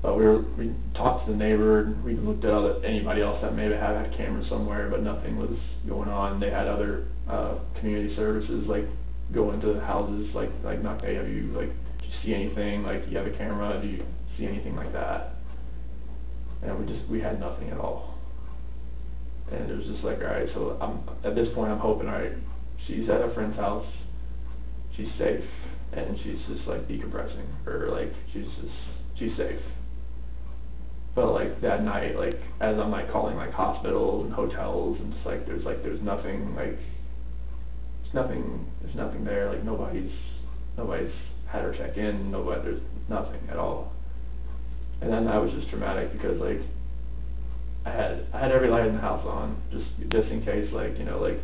But we talked to the neighbor, and we looked at anybody else that maybe had cameras somewhere, but nothing was going on. They had other, community services, like, go into houses, like, knock, hey, do you see anything, like, you have a camera, do you see anything like that? And we had nothing at all. And it was just like, alright, so at this point, I'm hoping, alright, she's at a friend's house, she's safe, and she's just, like, decompressing, or, like, she's safe. But, like, that night, like, as I'm, like, calling, like, hospitals and hotels, and just, there's nothing, like, there's nothing there, like, nobody's had her check in, there's nothing at all. And then that was just traumatic, because, like, I had every light in the house on, just in case, like, you know, like,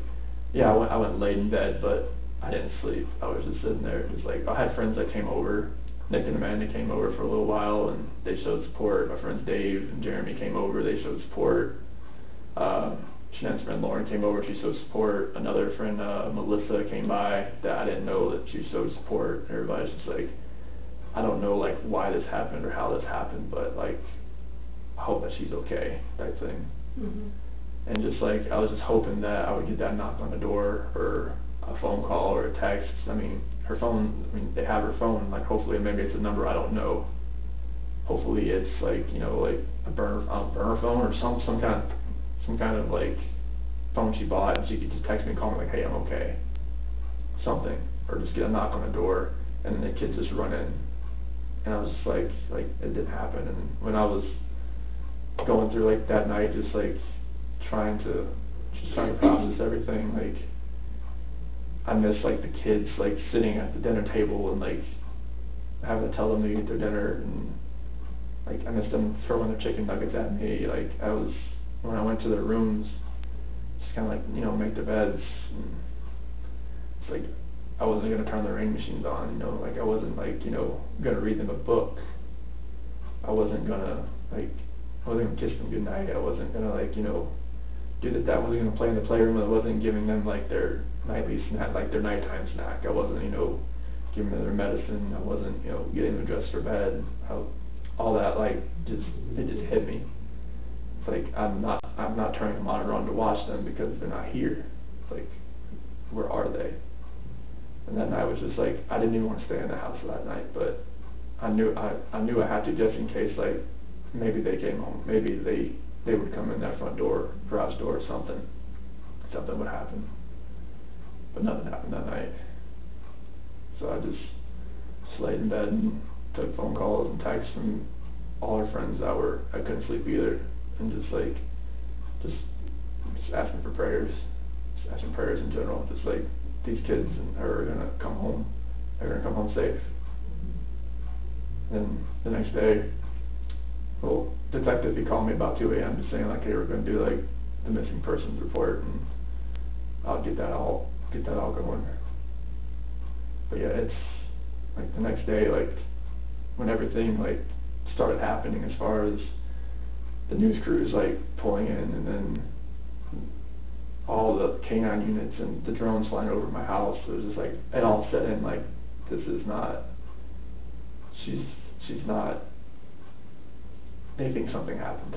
yeah, I went laid in bed, but I didn't sleep. I was just sitting there, just like, I had friends that came over. Nick and Amanda came over for a little while, and they showed support. My friends Dave and Jeremy came over, they showed support. Shanann's friend Lauren came over, she showed support. Another friend, Melissa, came by, that I didn't know that she showed support. Everybody's just like, I don't know, like, why this happened or how this happened, but, like, I hope that she's okay, type thing. And just, like, I was just hoping that I would get that knock on the door, or a phone call, or a text. I mean, her phone, they have her phone, like, hopefully maybe it's a number I don't know. Hopefully it's, like, you know, like, a burner phone, or some kind of, like, phone she bought, and she could just text me and call me, like, hey, I'm okay. Something. Or just get a knock on the door, and then the kids just run in. And I was just like, it didn't happen. And when I was going through, like, that night, just trying to process everything, like, I miss, like, the kids, like, sitting at the dinner table and, like, having to tell them to eat their dinner, and, like, I miss them throwing their chicken nuggets at me. Like, when I went to their rooms, just kinda, like, you know, make their beds, and it's like, I wasn't gonna turn the rain machines on, you know, like, I wasn't, like, you know, gonna read them a book. I wasn't gonna kiss them goodnight. I wasn't gonna, like, you know, do that. I wasn't gonna play in the playroom. I wasn't giving them, like, their nightly snack, like, their nighttime snack. I wasn't, you know, giving them their medicine. I wasn't, you know, getting them dressed for bed. All that, like, it just hit me. It's like, I'm not turning the monitor on to watch them because they're not here. It's like, where are they? And that night was just like, I didn't even want to stay in the house that night, but I knew I had to, just in case, like, maybe they came home, maybe they would come in that front door, garage door, or something would happen. But nothing happened that night. So I just laid in bed and took phone calls and texts from all our friends I couldn't sleep either, and just asking for prayers, just asking prayers in general, just like, these kids are gonna come home, they're gonna come home safe. And the next day, well, detective, he called me about 2 a.m. just saying, like, hey, we're gonna do, like, the missing persons report, and I'll get that all going. But yeah, it's, like, the next day, like, when everything, like, started happening as far as the news crews, like, pulling in, and then all the K-9 units and the drones flying over my house, it was just like, it all set in, like, this is not, she's not, they think something happened.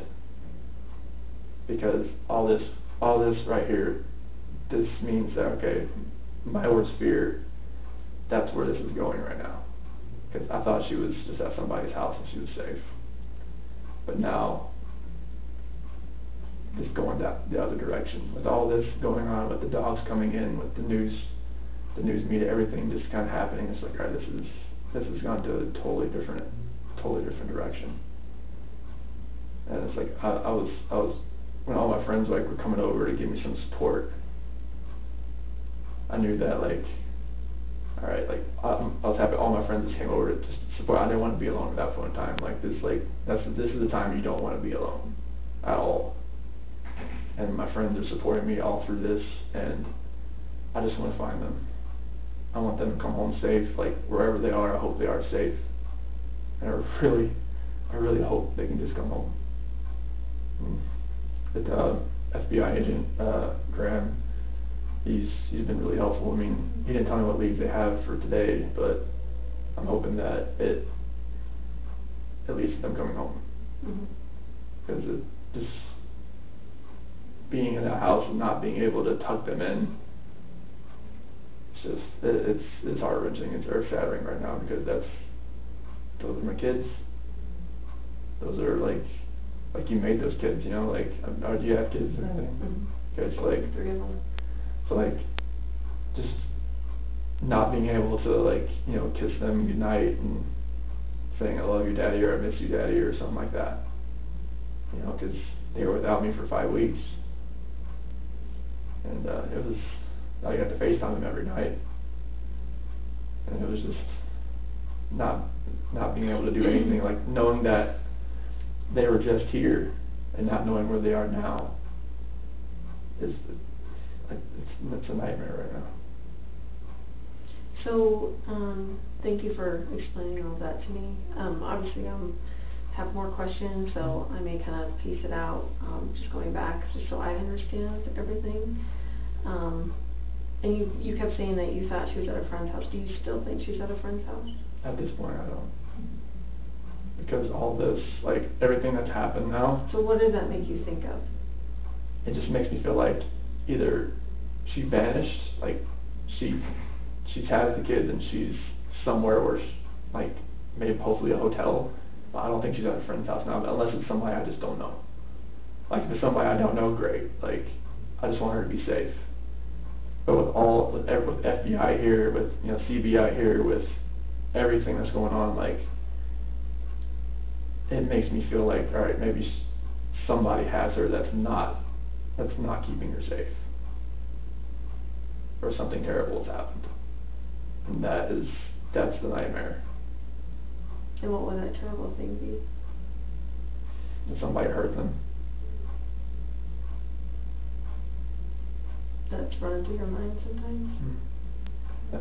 Because all this right here, this means that, okay, my worst fear, that's where this is going right now. Because I thought she was just at somebody's house and she was safe. But now, it's going the other direction. With all this going on, with the dogs coming in, with the news media, everything just kind of happening, it's like, alright, this has gone to a totally different direction. And it's like, I was, when all my friends, like, were coming over to give me some support, I knew that, like, alright, like, I was happy all my friends just came over to support. I didn't want to be alone at that point in time. Like, this is the time you don't want to be alone at all. And my friends are supporting me all through this, and I just want to find them. I want them to come home safe, like, wherever they are, I hope they are safe. And I really hope they can just come home. The FBI agent, Graham, he's been really helpful. I mean, he didn't tell me what leads they have for today, but I'm hoping that it at least them coming home. Mhm. Because it just being in that house and not being able to tuck them in, it's just it's heart wrenching. It's earth shattering right now because those are my kids. Those are like you made those kids, you know, like, do you have kids or anything? Mhm. Okay, so like 3 of them. So like, just not being able to like, you know, kiss them goodnight and saying I love you, Daddy, or I miss you, Daddy, or something like that. You know, because they were without me for 5 weeks, and it was, I got to FaceTime them every night, and it was just not being able to do anything, like knowing that they were just here and not knowing where they are now is like it's a nightmare right now. So, thank you for explaining all that to me. Obviously, have more questions, so I may kind of piece it out, just going back, just so I understand everything. And you kept saying that you thought she was at a friend's house. Do you still think she's at a friend's house? At this point, I don't. Because all this, like, everything that's happened now. So what does that make you think of? It just makes me feel like either she vanished, like, she's had the kids and she's somewhere where, like, maybe hopefully a hotel. But I don't think she's at a friend's house now, unless it's somebody I just don't know. Like, if it's somebody I don't know, great. Like, I just want her to be safe. But with FBI here, with, you know, CBI here, with everything that's going on, like, it makes me feel like, all right, maybe somebody has her that's not keeping her safe, or something terrible has happened, and that's the nightmare. And what would that terrible thing be? That somebody hurt them. That's running through your mind sometimes? I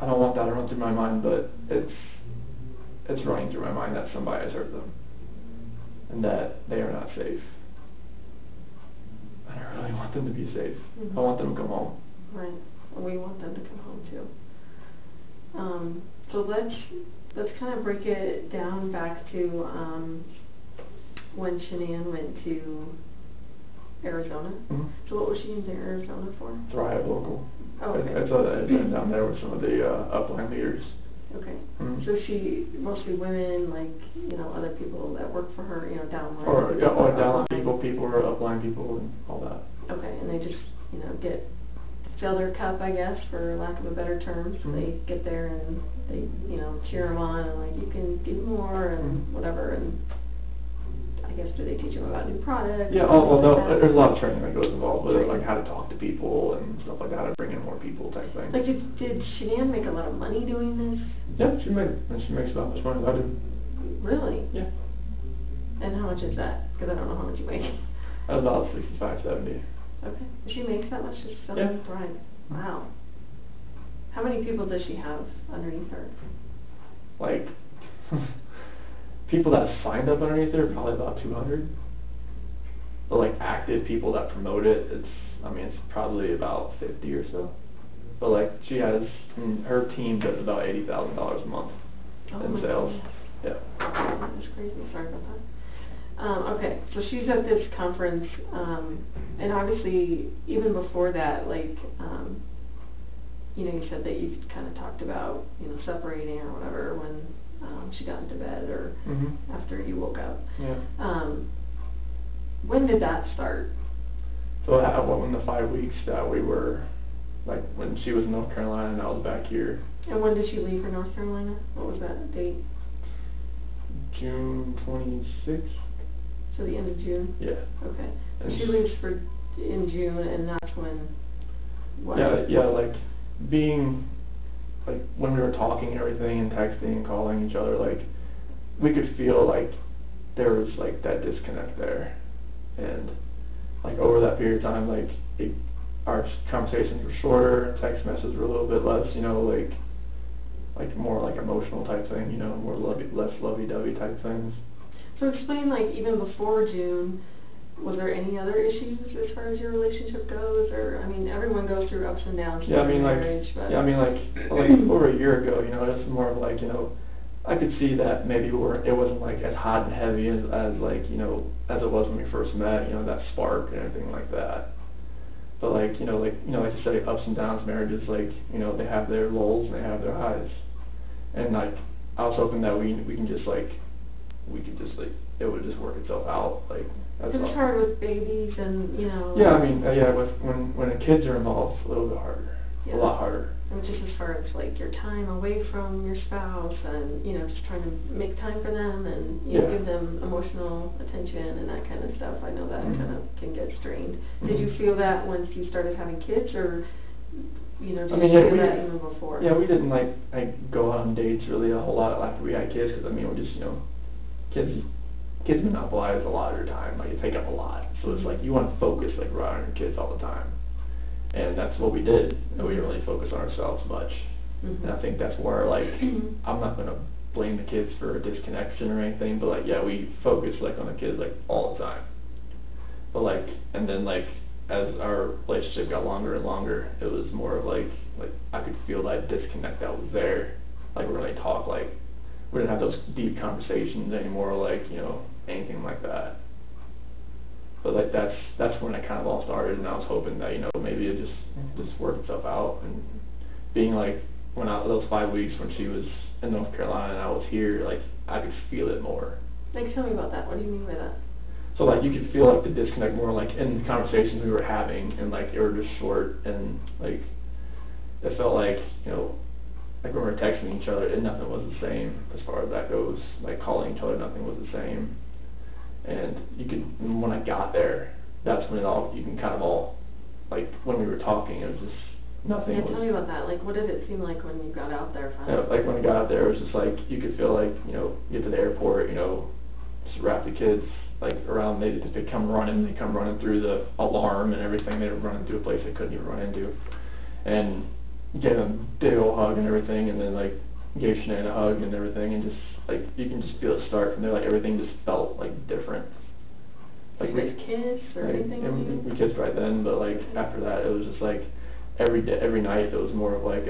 don't want that to run through my mind, but it's running through my mind that somebody has hurt them, and that they are not safe. And I really want them to be safe. Mm-hmm. I want them to come home. Right. Well, we want them to come home too. So let's kind of break it down back to when Shanann went to Arizona. Mm-hmm. So what was she in Arizona for? Thrive Local. Oh, okay. I saw that event down there with some of the upline leaders. Okay. Mm-hmm. So she, mostly women, like, you know, other people that work for her, you know, downline. Or downline people or upline people and all that. Okay, and they just, you know, fill their cup, I guess, for lack of a better term. So they get there and they, you know, cheer them on and like, you can give more and whatever. And I guess, do they teach them about new products? Yeah, there's a lot of training that goes involved with it, like how to talk to people and stuff like that, how to bring in more people type thing. Like, did Shanann make a lot of money doing this? Yeah, she makes about as much money as I do. Really? Yeah. And how much is that? Because I don't know how much you make. About 65, 70. Okay. She makes that much just selling Yeah. Thrive. Wow. How many people does she have underneath her? Like, people that signed up underneath her, probably about 200. But like active people that promote it, it's probably about 50 or so. But like she has, her team does about $80,000 a month in sales. Yeah. That's crazy. Sorry about that. Okay, so she's at this conference, and obviously even before that, like, you know, you said that you kind of talked about, you know, separating or whatever when she got into bed or after you woke up. Yeah. When did that start? So that happened in the 5 weeks that we were, like, when she was in North Carolina and I was back here. And when did she leave for North Carolina? What was that date? June 26th. So the end of June? Yeah. Okay. So she leaves in June, and that's when, what? Yeah, like, being, like, when we were talking and everything and texting and calling each other, like, we could feel, like, there was, like, that disconnect there. And, like, over that period of time, like, our conversations were shorter, text messages were a little bit less, you know, like more, like, emotional type thing, you know, less lovey-dovey type things. So explain, like, even before June, was there any other issues as far as your relationship goes, or, I mean, everyone goes through ups and downs Yeah, I mean, in like, marriage, but. yeah, I mean, like over a year ago, you know, it's more of like, you know, I could see that maybe it wasn't like as hot and heavy as like, you know, as it was when we first met, you know, that spark and everything like that. But like you you said, ups and downs, marriages, like, you know, they have their lows and they have their highs. And like, I was hoping that we could just like, it would just work itself out, like, that's all. It's hard with babies and, you know. Yeah, I mean, yeah, when the kids are involved, it's a little bit harder, Yeah. a lot harder. And just as far as like your time away from your spouse and, you know, just trying to make time for them and, you know, Yeah. give them emotional attention and that kind of stuff. I know that Mhm. kind of can get strained. Mhm. Did you feel that once you started having kids, or, you know, did I mean, you yeah, feel that even before? Yeah, we didn't like go out on dates really a whole lot after we had kids, because I mean, we just, you know, kids monopolize a lot of your time, like, they take up a lot, so it's like, you want to focus, like, right on your kids all the time, and that's what we did, and we didn't really focus on ourselves much, Mhm. and I think that's where, like, I'm not gonna blame the kids for a disconnection or anything, but like, yeah, we focused, like, on the kids, like, all the time, but like, and then, like, as our relationship got longer and longer, it was more of like, I could feel that disconnect that was there, like, we really talk, like, we didn't have those deep conversations anymore, like, you know, anything like that. But like, that's when it kind of all started, and I was hoping that, you know, maybe it just worked itself out, and being like, those 5 weeks when she was in North Carolina and I was here, like, I could feel it more. Like, tell me about that. What do you mean by that? So like, you could feel like the disconnect more, like, in the conversations we were having, and like, they were just short, and like, it felt like, you know, like when we were texting each other, nothing was the same as far as that goes. Like, calling each other, nothing was the same. And when I got there, that's when you can kind of all, like, when we were talking, it was just, nothing Yeah, was. tell me about that. Like, what did it seem like when you got out there finally? Yeah, like, when I got out there, it was just like, you could feel like, you know, you get to the airport, you know, just wrap the kids, like, around, they come running through the alarm and everything, they were running through a place they couldn't even run into. And get a big old hug and everything, and then like gave Sinead a hug and everything, and just like, you can just feel it start from there, like everything just felt like different. Like, Did you guys kiss or like, anything? and we kissed right then, but like after that, it was just like every night it was more of like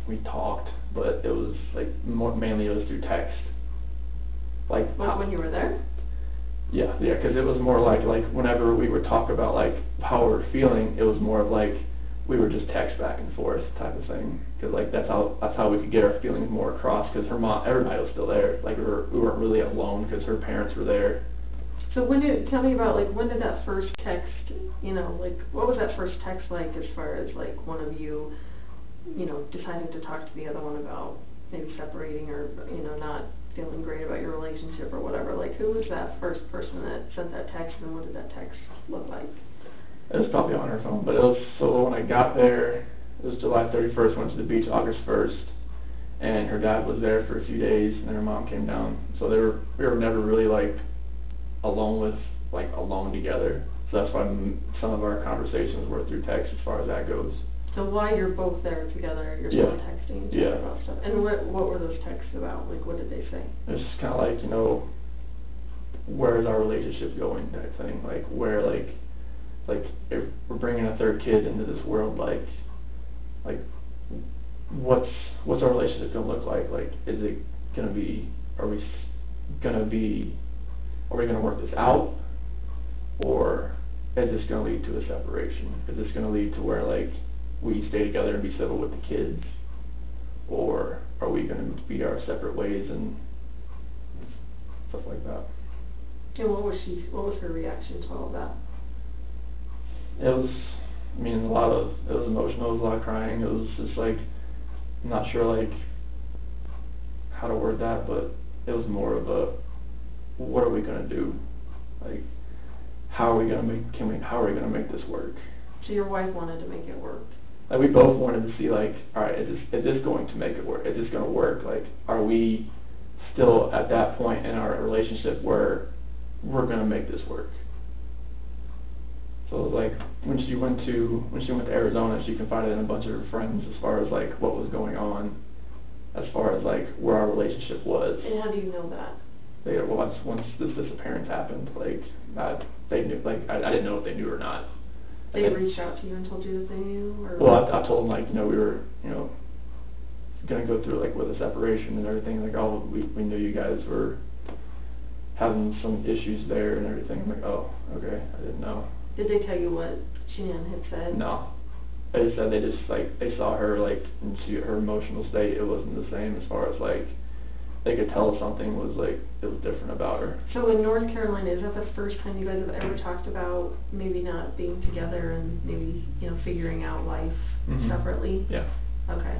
we talked, but it was like mainly it was through text. Like When you were there? Yeah, because it was more like whenever we would talk about like how we were feeling, it was more of like we were just text back and forth type of thing, because like that's how we could get our feelings more across, because her mom, everybody was still there, like we weren't really alone because her parents were there. So tell me about, like, when did that first text, you know, like, what was that first text like as far as, like, one of you, you know, deciding to talk to the other one about maybe separating or, you know, not feeling great about your relationship or whatever? Like, who was that first person that sent that text, and what did that text look like? It was probably on her phone, but it was, so when I got there, it was July 31st, went to the beach August 1st, and her dad was there for a few days, and then her mom came down, so we were never really like alone together, so that's why some of our conversations were through text as far as that goes. So while you're both there together, you're Yeah. still texting each Yeah. other about stuff. And what were those texts about? Like, what did they say? It's just kind of like, you know, where is our relationship going type thing, like where like if we're bringing a third kid into this world, like what's our relationship gonna look like? Like, is it gonna be, are we gonna work this out, or is this gonna lead to a separation? Is this gonna lead to where like we stay together and be civil with the kids, or are we gonna be our separate ways and stuff like that? And what was her reaction to all of that? It was, I mean, it was emotional, it was a lot of crying, it was just like, I'm not sure like how to word that, but it was more of a, what are we gonna do? Like, how are we gonna make this work? So your wife wanted to make it work. Like, we both wanted to see like, alright, is this going to make it work? Is this gonna work? Like, are we still at that point in our relationship where we're gonna make this work? So like, when she went to Arizona, she confided in a bunch of her friends as far as like what was going on, as far as like where our relationship was. And how do you know that? once this disappearance happened, like, they knew, like, I didn't know if they knew or not. They And reached out to you and told you that they knew, or? Well, I told them, like, you know, we were, you know, gonna go through, like, with a separation and everything, like, oh, we knew you guys were having some issues there and everything. I'm like, oh, okay, I didn't know. Did they tell you what Shanann had said? No. They just said they saw her, like, and her emotional state, it wasn't the same as far as, like, they could tell something was, like, it was different about her. So in North Carolina, is that the first time you guys have ever talked about maybe not being together and maybe, you know, figuring out life separately? Yeah. Okay.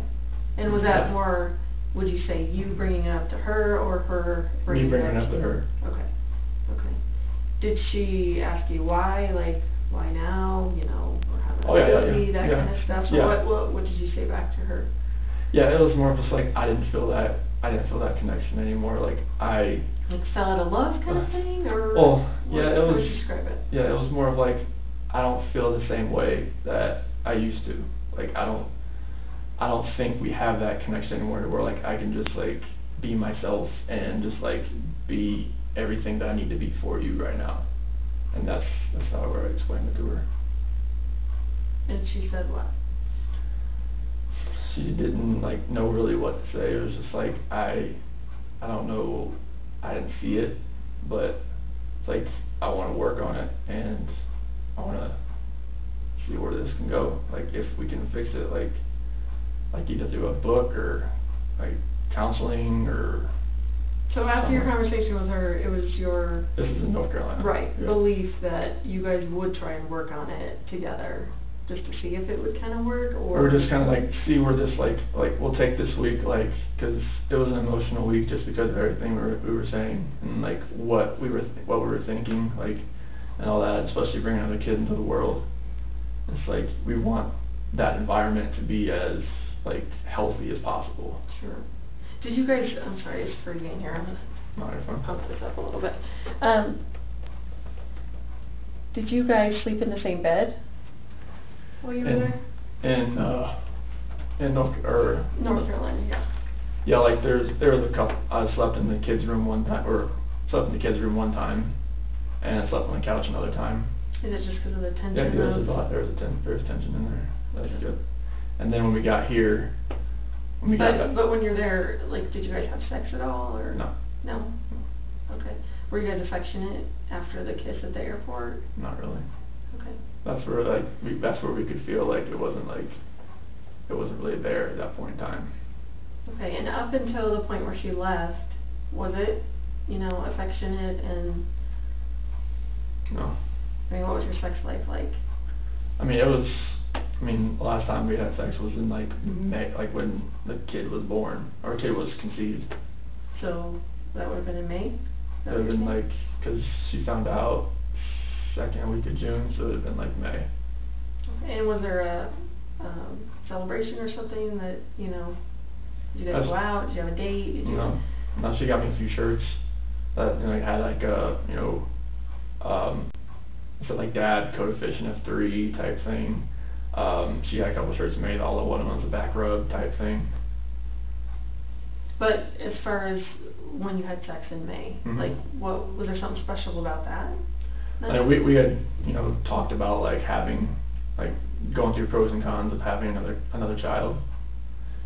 And was that more, would you say, you bringing it up to her, or her bringing it up to you? Me bringing it up to her. Okay. Okay. Did she ask you why, like, why now, you know, or having a baby, that kind of stuff? So what did you say back to her? Yeah, it was more of just like, I didn't feel that connection anymore, like, Like fell out of love kind of thing, or? Well, yeah, how would you describe it? Yeah, it was more of like, I don't feel the same way that I used to. Like, I don't think we have that connection anymore where, like, I can just, like, be myself and just, like, be everything that I need to be for you right now. And that's how I explained it to her. And she said what? She didn't, like, know really what to say. It was just like, I don't know, I didn't see it, but it's like, I want to work on it, and I want to see where this can go. Like, if we can fix it, like either through a book, or, like, counseling, or... So after your conversation with her, it was your... This is in North Carolina. Right, yeah. Belief that you guys would try and work on it together, just to see if it would kind of work, or... Or just kind of, like, see where this, like, we'll take this week, like, because it was an emotional week just because of everything we were saying, and, like, what we were thinking, like, and all that, especially bringing other kids into the world. It's like, we want that environment to be as, like, healthy as possible. Sure. Did you guys, I'm sorry, it's freezing in here, I'm going Not to pump this up a little bit. Did you guys sleep in the same bed while you were there? In North Carolina, yeah. Yeah, like, there was a couple, I slept in the kids' room one time, and I slept on the couch another time. Is it just because of the tension? Yeah, there's tension in there. That's good. And then when we got here, But when you're there, like, did you guys have sex at all, or? No. No? Okay. Were you guys affectionate after the kiss at the airport? Not really. Okay. That's where, like, that's where we could feel like it wasn't really there at that point in time. Okay, and up until the point where she left, was it, you know, affectionate and? No. I mean, what was your sex life like? The last time we had sex was in, like, May, like, when the kid was born, or kid was conceived. So, that would have been in May? It would have been, like, because she found out second week of June, so it would have been, like, May. Okay, and was there a celebration or something that, you know, did you guys go out, did you have a date? No, she got me a few shirts that, you know, had, like, you know, it said, like, Dad, Code of Fish and F3 type thing. She had a couple shirts made, all of one of them was a back rub type thing. But as far as when you had sex in May, like, what was there something special about that? I know we had, you know, talked about, like, having, like, going through pros and cons of having another child,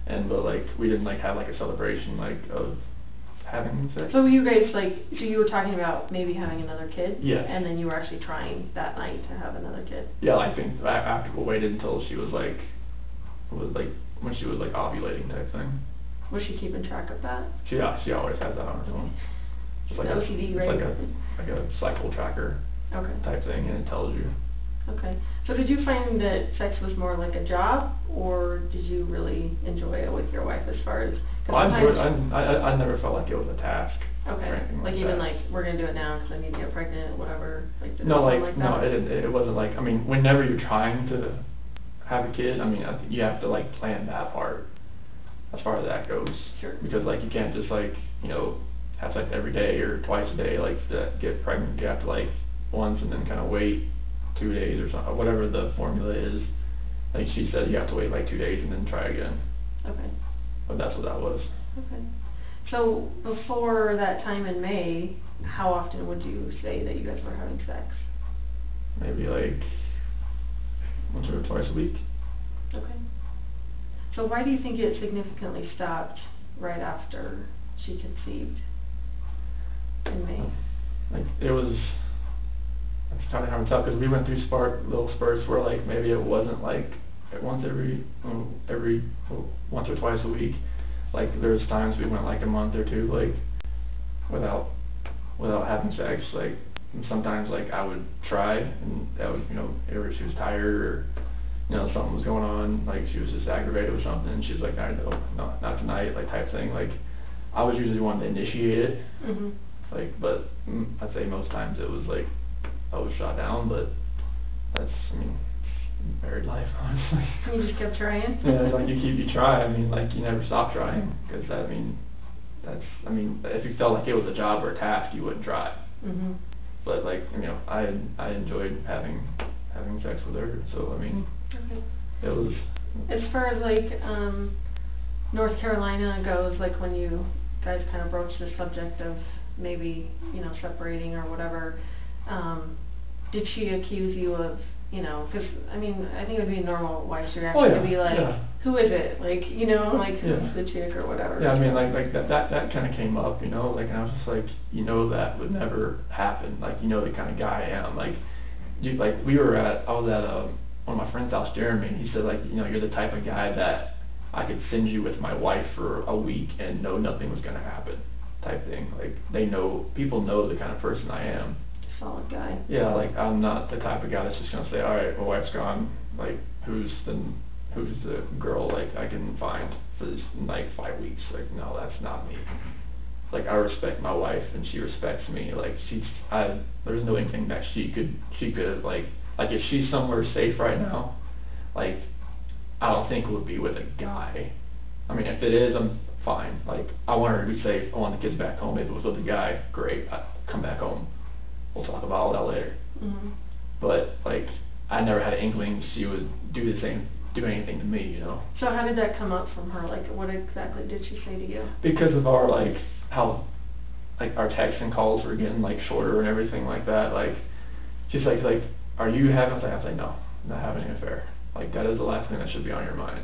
but, like, we didn't, like, have, like, a celebration, like, of having sex. So you guys, like, so you were talking about maybe having another kid? Yeah. And then you were actually trying that night to have another kid? Yeah, I think after we waited until she was, like, when she was, like, ovulating type thing. Was she keeping track of that? She always has that on her phone. It's like OCD, right? It's like a cycle tracker type thing, and it tells you. Okay. So did you find that sex was more like a job, or did you really enjoy it with your wife as far as... I never felt like it was a task. Okay. Or anything like even that. like, we're going to do it now because I need to get pregnant, whatever. Like, no, it wasn't like, whenever you're trying to have a kid, I think you have to, like, plan that part as far as that goes. Sure. Because, like, you can't just, like, you know, have sex every day or twice a day, like, to get pregnant. You have to, like, once and then kind of wait 2 days or something, whatever the formula is. Like she said, you have to wait like 2 days and then try again. Okay. But that's what that was. Okay. So before that time in May, how often would you say that you guys were having sex? Maybe like once or twice a week. Okay. So why do you think it significantly stopped right after she conceived in May? Like it was, it's kind of hard to tell because we went through little spurts where like maybe it wasn't like once or twice a week. Like there was times we went like a month or two like without having sex. Like sometimes like I would try and that would either she was tired or something was going on, like she was just aggravated or something, and she was like, no, not tonight, like type thing. Like I was usually the one to initiate it. Mhm. Like, but I'd say most times it was like I was shot down, but that's, married life, honestly. You just kept trying? Yeah, it's like you try, like you never stop trying, because if you felt like it was a job or a task, you wouldn't try. Mhm. But like, I enjoyed having sex with her, so Okay. it was. As far as like, North Carolina goes, like when you guys kind of broached the subject of maybe, separating or whatever, did she accuse you of, cause, I think it would be a normal wife's reaction Oh, yeah, to be like, yeah. who is it? Like, like, Yeah. who's the chick or whatever. Yeah, like that kind of came up, and I was just like, that would never happen, like, the kind of guy I am, like, I was at one of my friend's house, Jeremy, and he said, like, you're the type of guy that I could send you with my wife for a week and know nothing was gonna happen, type thing. Like, people know the kind of person I am. Solid guy. Yeah, like, I'm not the type of guy that's just gonna say, alright, my wife's gone, like, who's the girl, like, I can find for this, like, 5 weeks. Like, no, that's not me. Like, I respect my wife, and she respects me. Like, there's no anything that she could, like, if she's somewhere safe right now, like, I don't think it would be with a guy. If it is, I'm fine. Like, I want her to be safe. I want the kids back home. If it was with a guy, great. Come back home. We'll talk about all that later. Mhm. But, like, I never had an inkling she would do anything to me, So how did that come up from her? Like, what exactly did she say to you? Because of our, like, how, like, our texts and calls were getting, like, shorter and everything like that, like, she's like, are you having, I was like, no, I'm not having an affair. Like, that is the last thing that should be on your mind.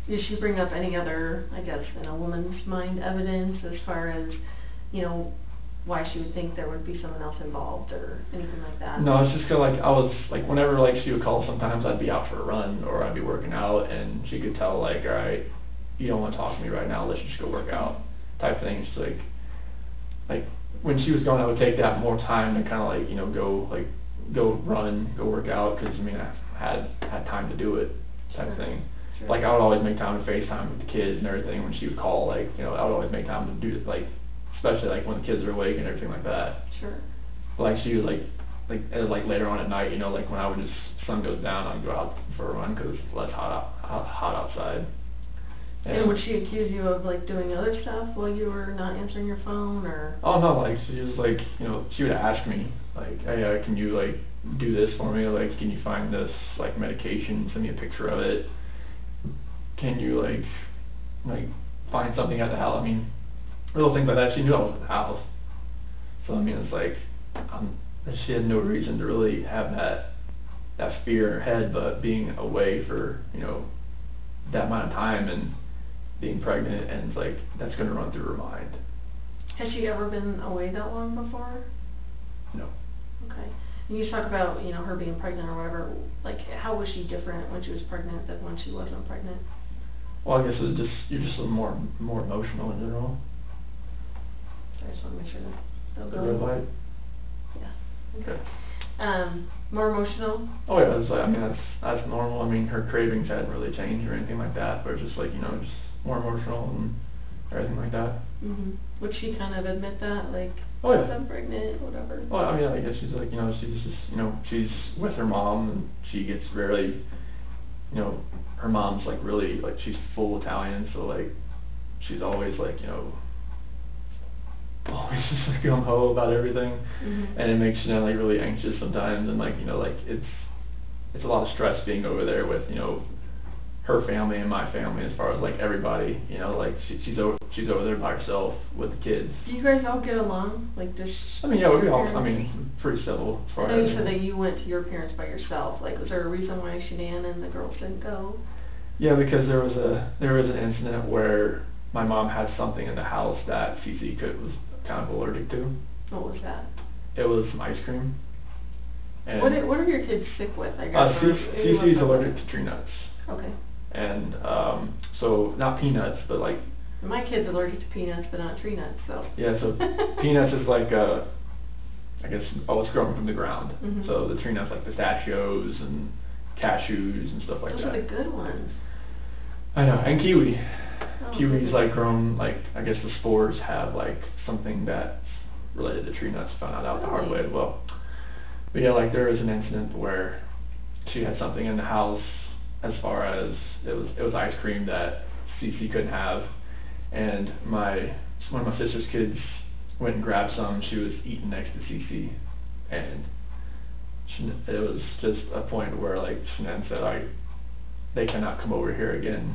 Did she bring up any other, I guess, in a woman's mind, evidence as far as, why she would think there would be someone else involved or anything like that? No, it's just 'cause, like, I was, like, whenever, like, she would call, sometimes I'd be out for a run, or I'd be working out, and she could tell, like, alright, you don't wanna talk to me right now, let's just go work out, type thing. She's like, when she was gone, I would take that more time to kinda, like, go run, go work out, 'cause, I had time to do it, type Sure. thing. Sure. Like, I would always make time to FaceTime with the kids and everything when she would call, like, I would always make time to do it, like, especially, like, when the kids are awake and everything like that. Sure. Like, she was, like later on at night, like, when I would just, sun goes down, I'd go out for a run, 'cause it's less hot outside. And would she accuse you of, like, doing other stuff while you were not answering your phone, or? Oh, no, like, she was, like, she would ask me, like, hey, can you, like, do this for me, like, can you find this, like, medication, send me a picture of it, can you, like, find something at the house, little things like that. She knew I was at the house, so, it's like, she had no reason to really have that fear in her head, but being away for, that amount of time and being pregnant, and it's like, that's gonna run through her mind. Has she ever been away that long before? No. Okay. And you talk about, her being pregnant or whatever, like, how was she different when she was pregnant than when she wasn't pregnant? Well, I guess you're just a little more emotional in general. So I just wanna make sure that. The red light? Yeah. Okay. More emotional? Oh yeah, it's like, that's normal. Her cravings hadn't really changed or anything like that, but just like, just more emotional and everything like that. Mhm. Would she kind of admit that, like, Oh, yeah. yes, I'm pregnant, whatever? Well, I guess she's like, she's just, she's with her mom, and she gets very, her mom's like really, like, she's full Italian, so like, she's always like, always just like gung-ho about everything, Mhm. and it makes you like really anxious sometimes, and like, like it's a lot of stress being over there with, her family and my family as far as like everybody, you know, like she's over there by herself with the kids. Do you guys all get along? Like, does I mean, yeah, we all, your I parents- mean, pretty civil as far I know as. you said that you went to your parents by yourself. Like, was there a reason why Shanann and the girls didn't go? Yeah, because there was an incident where my mom had something in the house that Cece was kind of allergic to. What was that? It was some ice cream. And What are your kids sick with, I guess? or maybe Cece's what's allergic up? to tree nuts. Okay. And so not peanuts, but like. My kid's allergic to peanuts, but not tree nuts, so. Yeah, so peanuts is like I guess, it's growing from the ground. Mhm. So the tree nuts like pistachios and cashews and stuff like Those that. are the good ones. I know, and kiwi. Oh, Kiwi's goodness. like grown, like, I guess the spores have like something that's related to tree nuts, found out the hard way Really? as well. But yeah, like there was an incident where she had something in the house as far as it was ice cream that Cece couldn't have, and one of my sister's kids went and grabbed some. She was eating next to Cece, and it was just a point where like Shanann said, like, they cannot come over here again.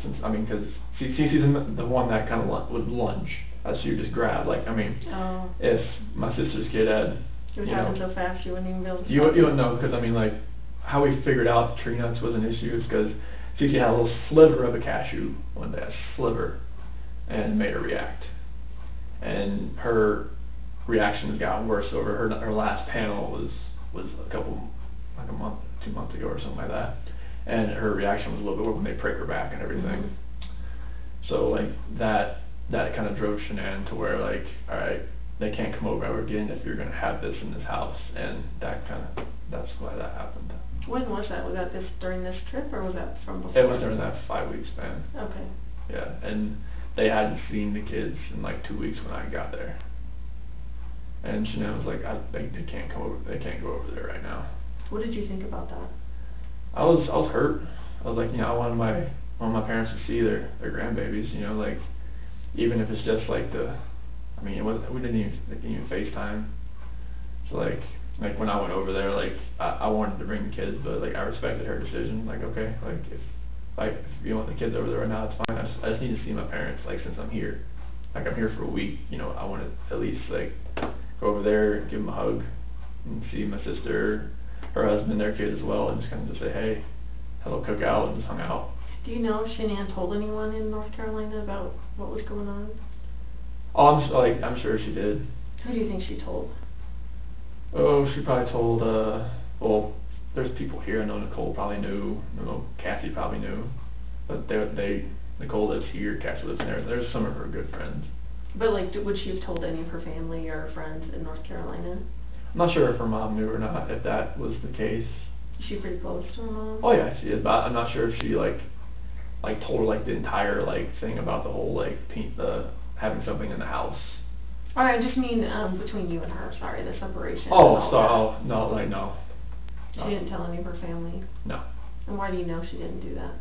Since because Cece's the one that kind of would lunge, as she would just grab. Like, I mean, Oh. if my sister's kid had, It would you happen know, so fast you wouldn't even be able to. you don't know, because I mean, like, how we figured out tree nuts was an issue is because Cece had a little sliver of a cashew one day, a sliver, and made her react. And her reaction has gotten worse over her last panel was like a month, 2 months ago or something like that. And her reaction was a little bit worse when they prick her back and everything. Mhm. So like that kind of drove Shanann to where like, all right, they can't come over ever again if you're gonna have this in this house, and that's why that happened. When was that? Was that during this trip, or was that from before? It was during that 5-week span. Okay. Yeah, and they hadn't seen the kids in like 2 weeks when I got there. And Shanann was like, they can't come over, they can't go over there right now. What did you think about that? I was hurt. I was like, you know, I wanted my parents to see their grandbabies, you know, like, even if it's just like we didn't even FaceTime. So like when I went over there, like, I wanted to bring the kids, but like I respected her decision. Like, okay, like if you want the kids over there right now, it's fine. I just need to see my parents, like, since I'm here. Like, I'm here for a week, you know, I want to at least like go over there, give them a hug, and see my sister, her husband, their kid as well, and just kind of just say, hey, had a little cookout and just hung out. Do you know if Shanann told anyone in North Carolina about what was going on? Oh, I'm sure she did. Who do you think she told? Oh, she probably told, well, there's people here. I know Nicole probably knew. I know Cassie probably knew. But Nicole lives here, Cassie lives there. There's some of her good friends. But like, would she have told any of her family or friends in North Carolina? I'm not sure if her mom knew or not, if that was the case. Is she pretty close to her mom? Oh yeah, she is, but I'm not sure if she like told her like the entire like thing about the whole like having something in the house. Or I just mean between you and her, sorry, the separation. Oh, and all so that. no, like no. She didn't tell any of her family? No. And why do you know she didn't do that?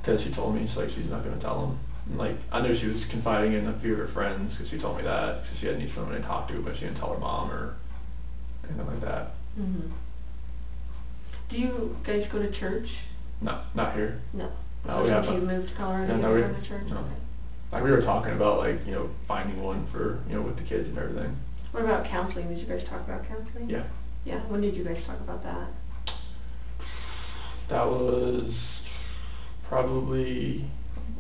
Because she told me, she's not going to tell them. And, like, I knew she was confiding in a few of her friends, because she told me that, because she had need someone to talk to, but she didn't tell her mom or anything like that. Mhm. Do you guys go to church? No, not here. No. No, we Since haven't. you moved to Colorado, No, you we haven't gone to church? no. Okay. Like, we were talking about, like, you know, finding one for, you know, with the kids and everything. What about counseling? Did you guys talk about counseling? Yeah. Yeah, when did you guys talk about that? That was probably,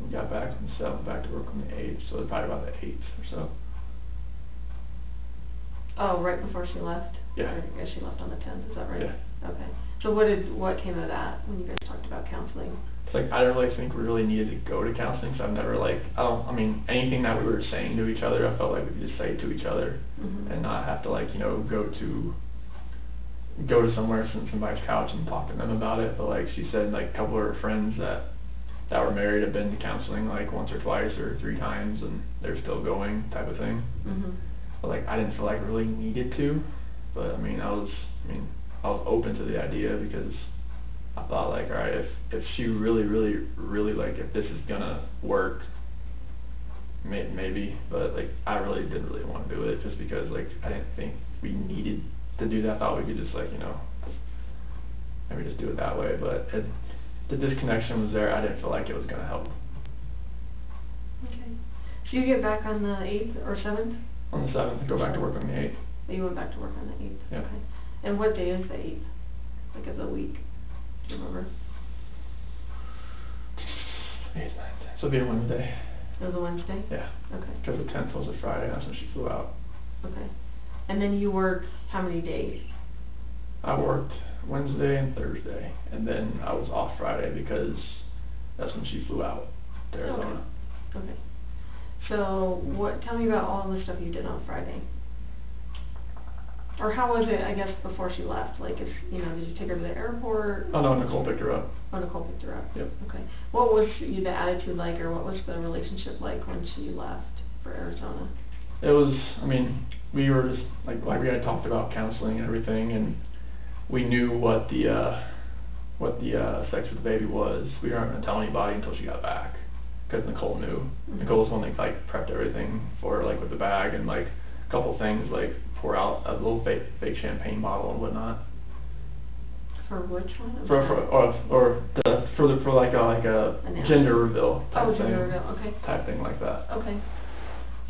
we got back on the 7th, back to work on the 8th, so it's probably about the 8th or so. Oh, right before she left? Yeah. Or, yeah, she left on the 10th, is that right? Yeah. Okay. So what came of that when you guys talked about counseling? It's like, I don't really think we really needed to go to counseling, so I've never like, anything that we were saying to each other, I felt like we could just say to each other, Mhm. and not have to, like, you know, go to somewhere, sit on somebody's couch and talk to them about it. But like she said, like, a couple of her friends that were married have been to counseling like once or twice or 3 times, and they're still going, type of thing. Mhm. But like, I didn't feel like I really needed to, but I was open to the idea, because I thought, like, all right, if she really, like, if this is gonna work, maybe, but like, I really didn't really want to do it, just because like I didn't think we needed to do that. I thought we could just, like, you know, maybe just do it that way, but the disconnection was there. I didn't feel like it was gonna help. Okay. So you get back on the 8th or 7th? On the 7th, I go back to work on the 8th. You went back to work on the 8th? Yeah. Okay. And what day is the 8th? Like of the week? Do you remember? 8th, 9th. So it'll be a Wednesday. It was a Wednesday? Yeah. Okay. Because the 10th was a Friday, that's when she flew out. Okay. And then you worked how many days? I worked Wednesday and Thursday, and then I was off Friday because that's when she flew out to Arizona. Okay. So tell me about all the stuff you did on Friday. Or how was it, I guess, before she left? Like, did you take her to the airport? Oh no, Nicole picked her up. Oh, Nicole picked her up? Yep. Okay. What was the attitude like, or what was the relationship like when she left for Arizona? It was, we were just, like we had talked about counseling and everything, and we knew what the sex with the baby was. We weren't going to tell anybody until she got back, because Nicole knew. Mm-hmm. Nicole was the one that, like, prepped everything for her, like, with the bag, and, like, a couple things, like, pour out a little fake champagne bottle and whatnot. For which one? For like a gender reveal type thing. Gender reveal, okay. Type thing like that. Okay.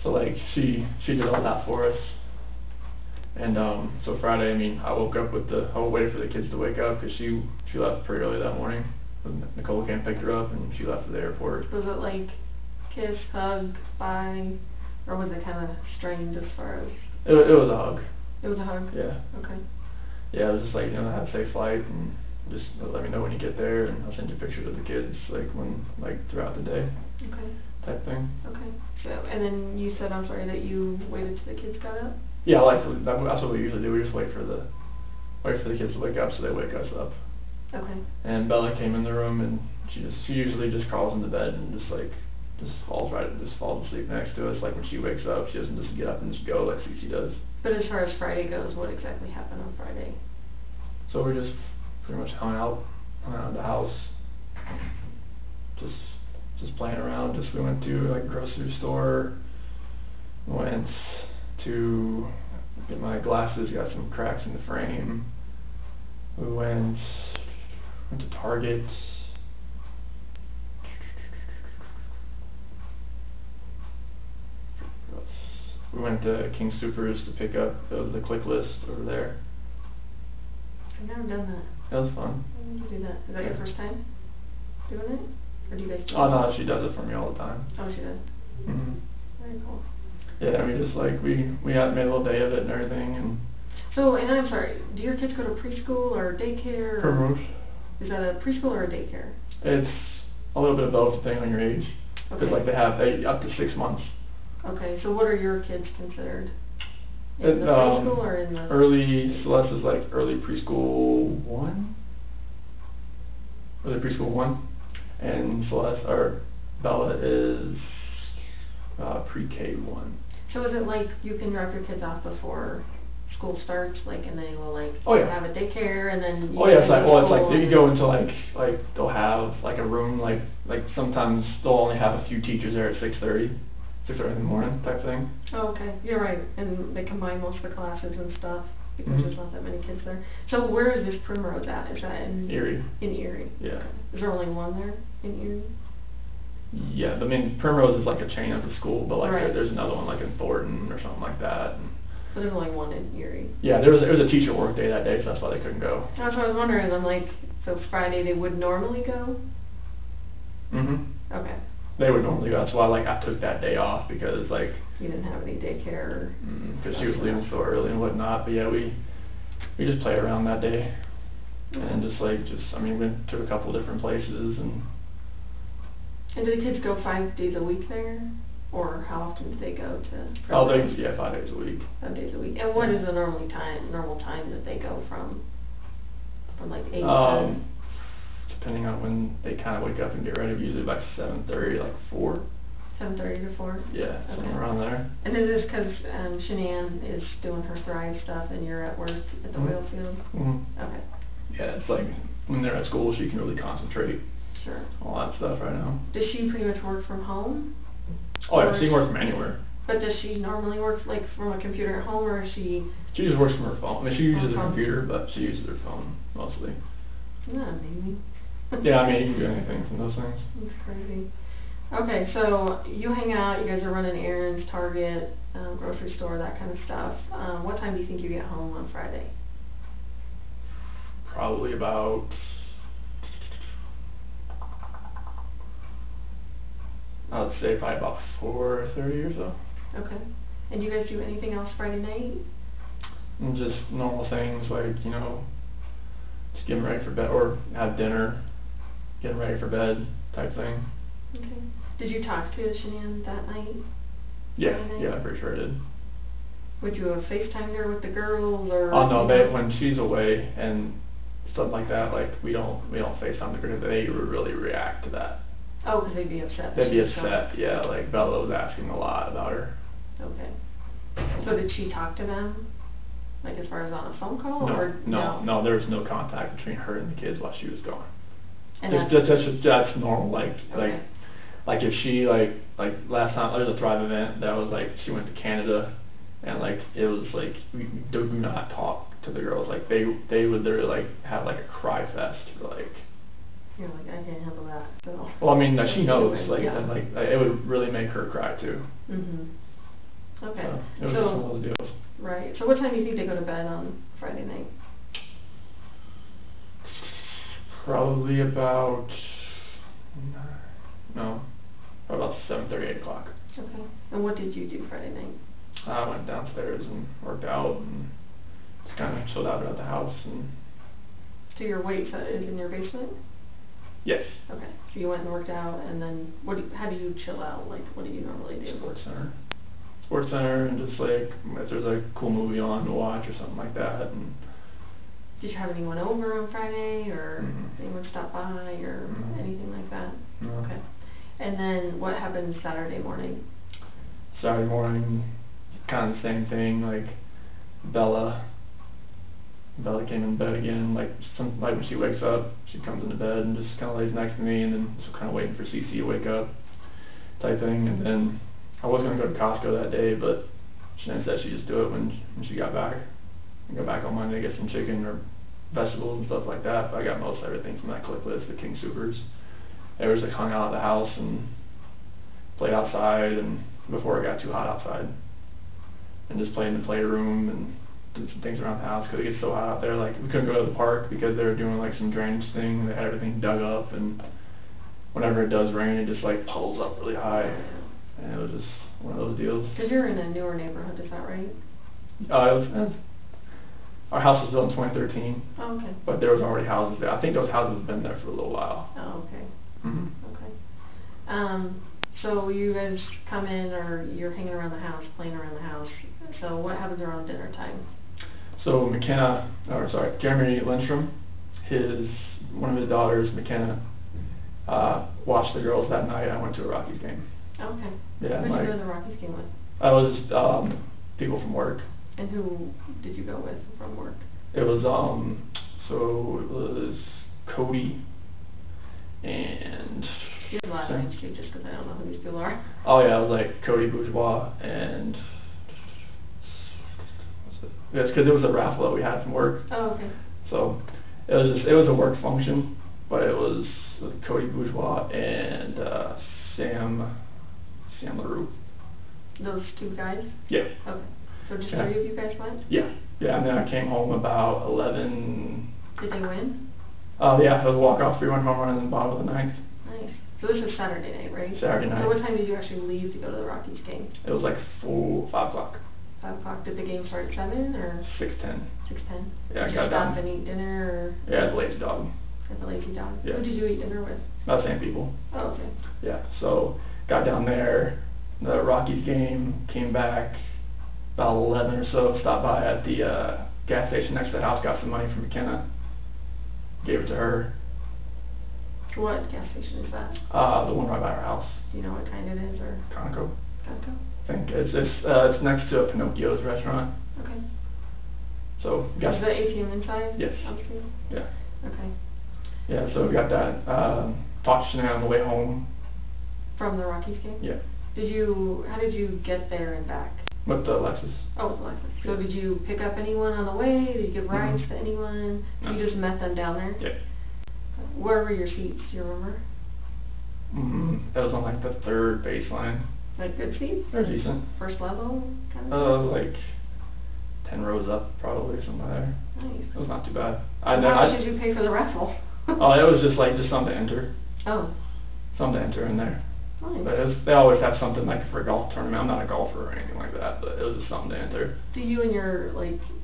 So like she did all that for us. And so Friday, I woke up I waited for the kids to wake up because she left pretty early that morning. Nicole came and picked her up and she left to the airport. Was it like kiss, hug, bye, or was it kind of strained as far as? It was a hug. It was a hug? Yeah. Okay. Yeah, it was just like, have a safe flight and just let me know when you get there and I'll send you pictures of the kids throughout the day. Okay. Type thing. Okay. So, and then you said, I'm sorry, that you waited till the kids got up? Yeah, that's what we usually do. We just wait for the kids to wake up so they wake us up. Okay. And Bella came in the room and she usually just crawls into bed and just falls asleep next to us. Like when she wakes up, she doesn't just get up and just go like Cece does. But as far as Friday goes, what exactly happened on Friday? So we just pretty much hung out the house, just playing around. We went to like a grocery store, went to get my glasses, got some cracks in the frame. We went to Target. We went to King Soopers to pick up the click list over there. I've never done that. That was fun. When did you do that? Is that your first time doing it? Or do you guys do it? Oh no, she does it for me all the time. Oh, she does? Mm-hmm. Very cool. Yeah, we had made a little day of it and everything. And so, and I'm sorry, do your kids go to preschool or daycare? Primrose. Is that a preschool or a daycare? It's a little bit of both depending on your age. Because Okay. they have up to 6 months. Okay, so what are your kids considered? In the preschool or in the... Early, Celeste is like early preschool 1? Early preschool 1. And Bella is pre-K 1. So is it like you can drop your kids off before school starts, and they will have a daycare and then you it's like you go into like they'll have like a room like sometimes they'll only have a few teachers there at 6:30 in the morning type thing. Oh, okay, you're right, and they combine most of the classes and stuff because Mm-hmm. there's not that many kids there. So where is this Primrose at? Is that in Erie? In Erie. Yeah. Okay. Is there only one there in Erie? Yeah, Primrose is like a chain of the school, but Right. there's another one like in Thornton or something like that. And But there's only one in Erie. yeah, it was a teacher work day that day, so that's why they couldn't go. That's what I was wondering. I'm like, so Friday they would normally go? Mhm. Okay. They would normally go. That's why I took that day off because You didn't have any daycare. because she was leaving so early and whatnot. But yeah, we just played around that day and we went to a couple of different places and. And do the kids go 5 days a week there? Or how often do they go to? Oh, 5 days a week. 5 days a week. And what is the normal time that they go from 8 to? Depending on when they kind of wake up and get ready, usually 7:30, 4. 7:30 to 4? Yeah, Okay. somewhere around there. And is this because Shanann is doing her Thrive stuff and you're at work at the oil field? Mm-hmm. Okay, Yeah, it's when they're at school, she can really concentrate sure. on all that stuff right now. Does she pretty much work from home? Oh yeah, she can work from anywhere. But does she normally work from a computer at home, or is she? She just works from her phone. She uses a phone. computer, but she uses her phone mostly. Isn't that amazing? Yeah, I mean, you can do anything from those things. That's crazy. Okay, so you hang out, you guys are running errands, Target, grocery store, that kind of stuff. What time do you think you get home on Friday? Probably about, I would say probably about 4:30 or so. Okay. And do you guys do anything else Friday night? And just normal things like, you know, just getting ready for bed, or have dinner, getting ready for bed type thing. Okay. Did you talk to Shanann that night? Yeah, Friday night? yeah, I'm pretty sure I did. Would you have FaceTimed her with the girls, or? Oh no, when she's away and stuff like that, like we don't FaceTime the girls. They would really react to that. Oh, because they'd be upset. They'd be upset, yeah. Like Bella was asking a lot about her. Okay. So did she talk to them, like as far as on a phone call, or No. There was no contact between her and the kids while she was gone. And that's normal. Okay. Like if she like last time there was a Thrive event that was like she went to Canada, and like it was like we do not talk to the girls. Like they would literally like have like a cry fest for like. You're like, I can't handle that. So. Well, I mean, she knows, like, yeah. and, like, it would really make her cry, too. Mhm. Okay. So, it was just one of those deals. Right. So what time do you think they go to bed on Friday night? Probably about, about 7:30, 8 o'clock. Okay. And what did you do Friday night? I went downstairs and worked out and just kind of chilled out at the house. And So your weight is in your basement? yes. Okay. So you went and worked out, and then how do you chill out? Like, what do you normally do? Sports Center, and just like if there's a cool movie on to watch or something like that. And did you have anyone over on Friday, or anyone stop by, or anything like that? No. Okay. And then what happened Saturday morning? Saturday morning, kind of the same thing. Like Bella came in bed again. Like when she wakes up, she comes into bed and just kind of lays next to me, and then just kind of waiting for Cece to wake up, type thing. And then I was gonna go to Costco that day, but Shanann said she'd just do it when she got back. And go back on Monday to get some chicken or vegetables and stuff like that. But I got most everything from that click list, the King Soopers. They were just like hung out at the house and played outside, and before it got too hot outside, and just played in the playroom and did some things around the house because it gets so hot out there. Like we couldn't go to the park because they were doing like some drainage thing. They had everything dug up, and whenever it does rain, it just like puddles up really high, and it was just one of those deals. Because you're in a newer neighborhood, is that right? Our house was built in 2013. Oh, okay. But there was already houses there. I think those houses have been there for a little while. Oh, okay. Mhm. Okay. So you guys come in, or you're hanging around the house, playing around the house. So what happens around dinner time? So Jeremy Lindstrom, one of his daughters, McKenna, watched the girls that night. I went to a Rockies game. Okay. Yeah. Who did you go to the Rockies game with? I was people from work. And who did you go with from work? It was Cody and. You have a lot of names too, just because I don't know who these people are. Oh yeah, it was like Cody Bourgeois and. Yes, because it was a raffle that we had from work. Oh, okay. So it was a work function, but it was Cody Bourgeois and Sam LaRue. Those two guys? Yeah. Okay. So just three of you guys went? Yeah. Yeah, and then I came home about 11. Did they win? Yeah, it was a walk-off 3-1 home run in the bottom of the ninth. Nice. So this was Saturday night, right? Saturday night. So what time did you actually leave to go to the Rockies game? It was like 5 o'clock. 5 o'clock. Did the game start at 7 or? 6:10. 6:10. Yeah, did you stop and eat dinner, or? Yeah, the Lazy Dog. At the Lazy Dog. Yeah. Who did you eat dinner with? About the same people. Oh, okay. Yeah, so got down there, the Rockies game, came back about 11 or so, stopped by at the gas station next to the house, got some money from McKenna, gave it to her. What gas station is that? The one right by our house. Do you know what kind it is, or? Conoco. Conoco? I think it's next to a Pinocchio's restaurant. Okay. So Is the ATM inside? Yes. Obviously? Yeah. Okay. Yeah, so we got that. Talked to Shanann on the way home. From the Rockies game? Yeah. How did you get there and back? With the Lexus. Oh, with Lexus. So did you pick up anyone on the way? Did you give rides to anyone? No. You just met them down there? Yeah. Where were your seats, do you remember? That was on like the third baseline. Like good seats? They're decent. First level kind of? Like 10 rows up probably, somewhere there. Nice. It was not too bad. How much did you pay for the raffle? Oh, it was just something to enter. Oh. Something to enter in there. Nice. But they always have something like for a golf tournament. I'm not a golfer or anything like that, but it was just something to enter. Do you and your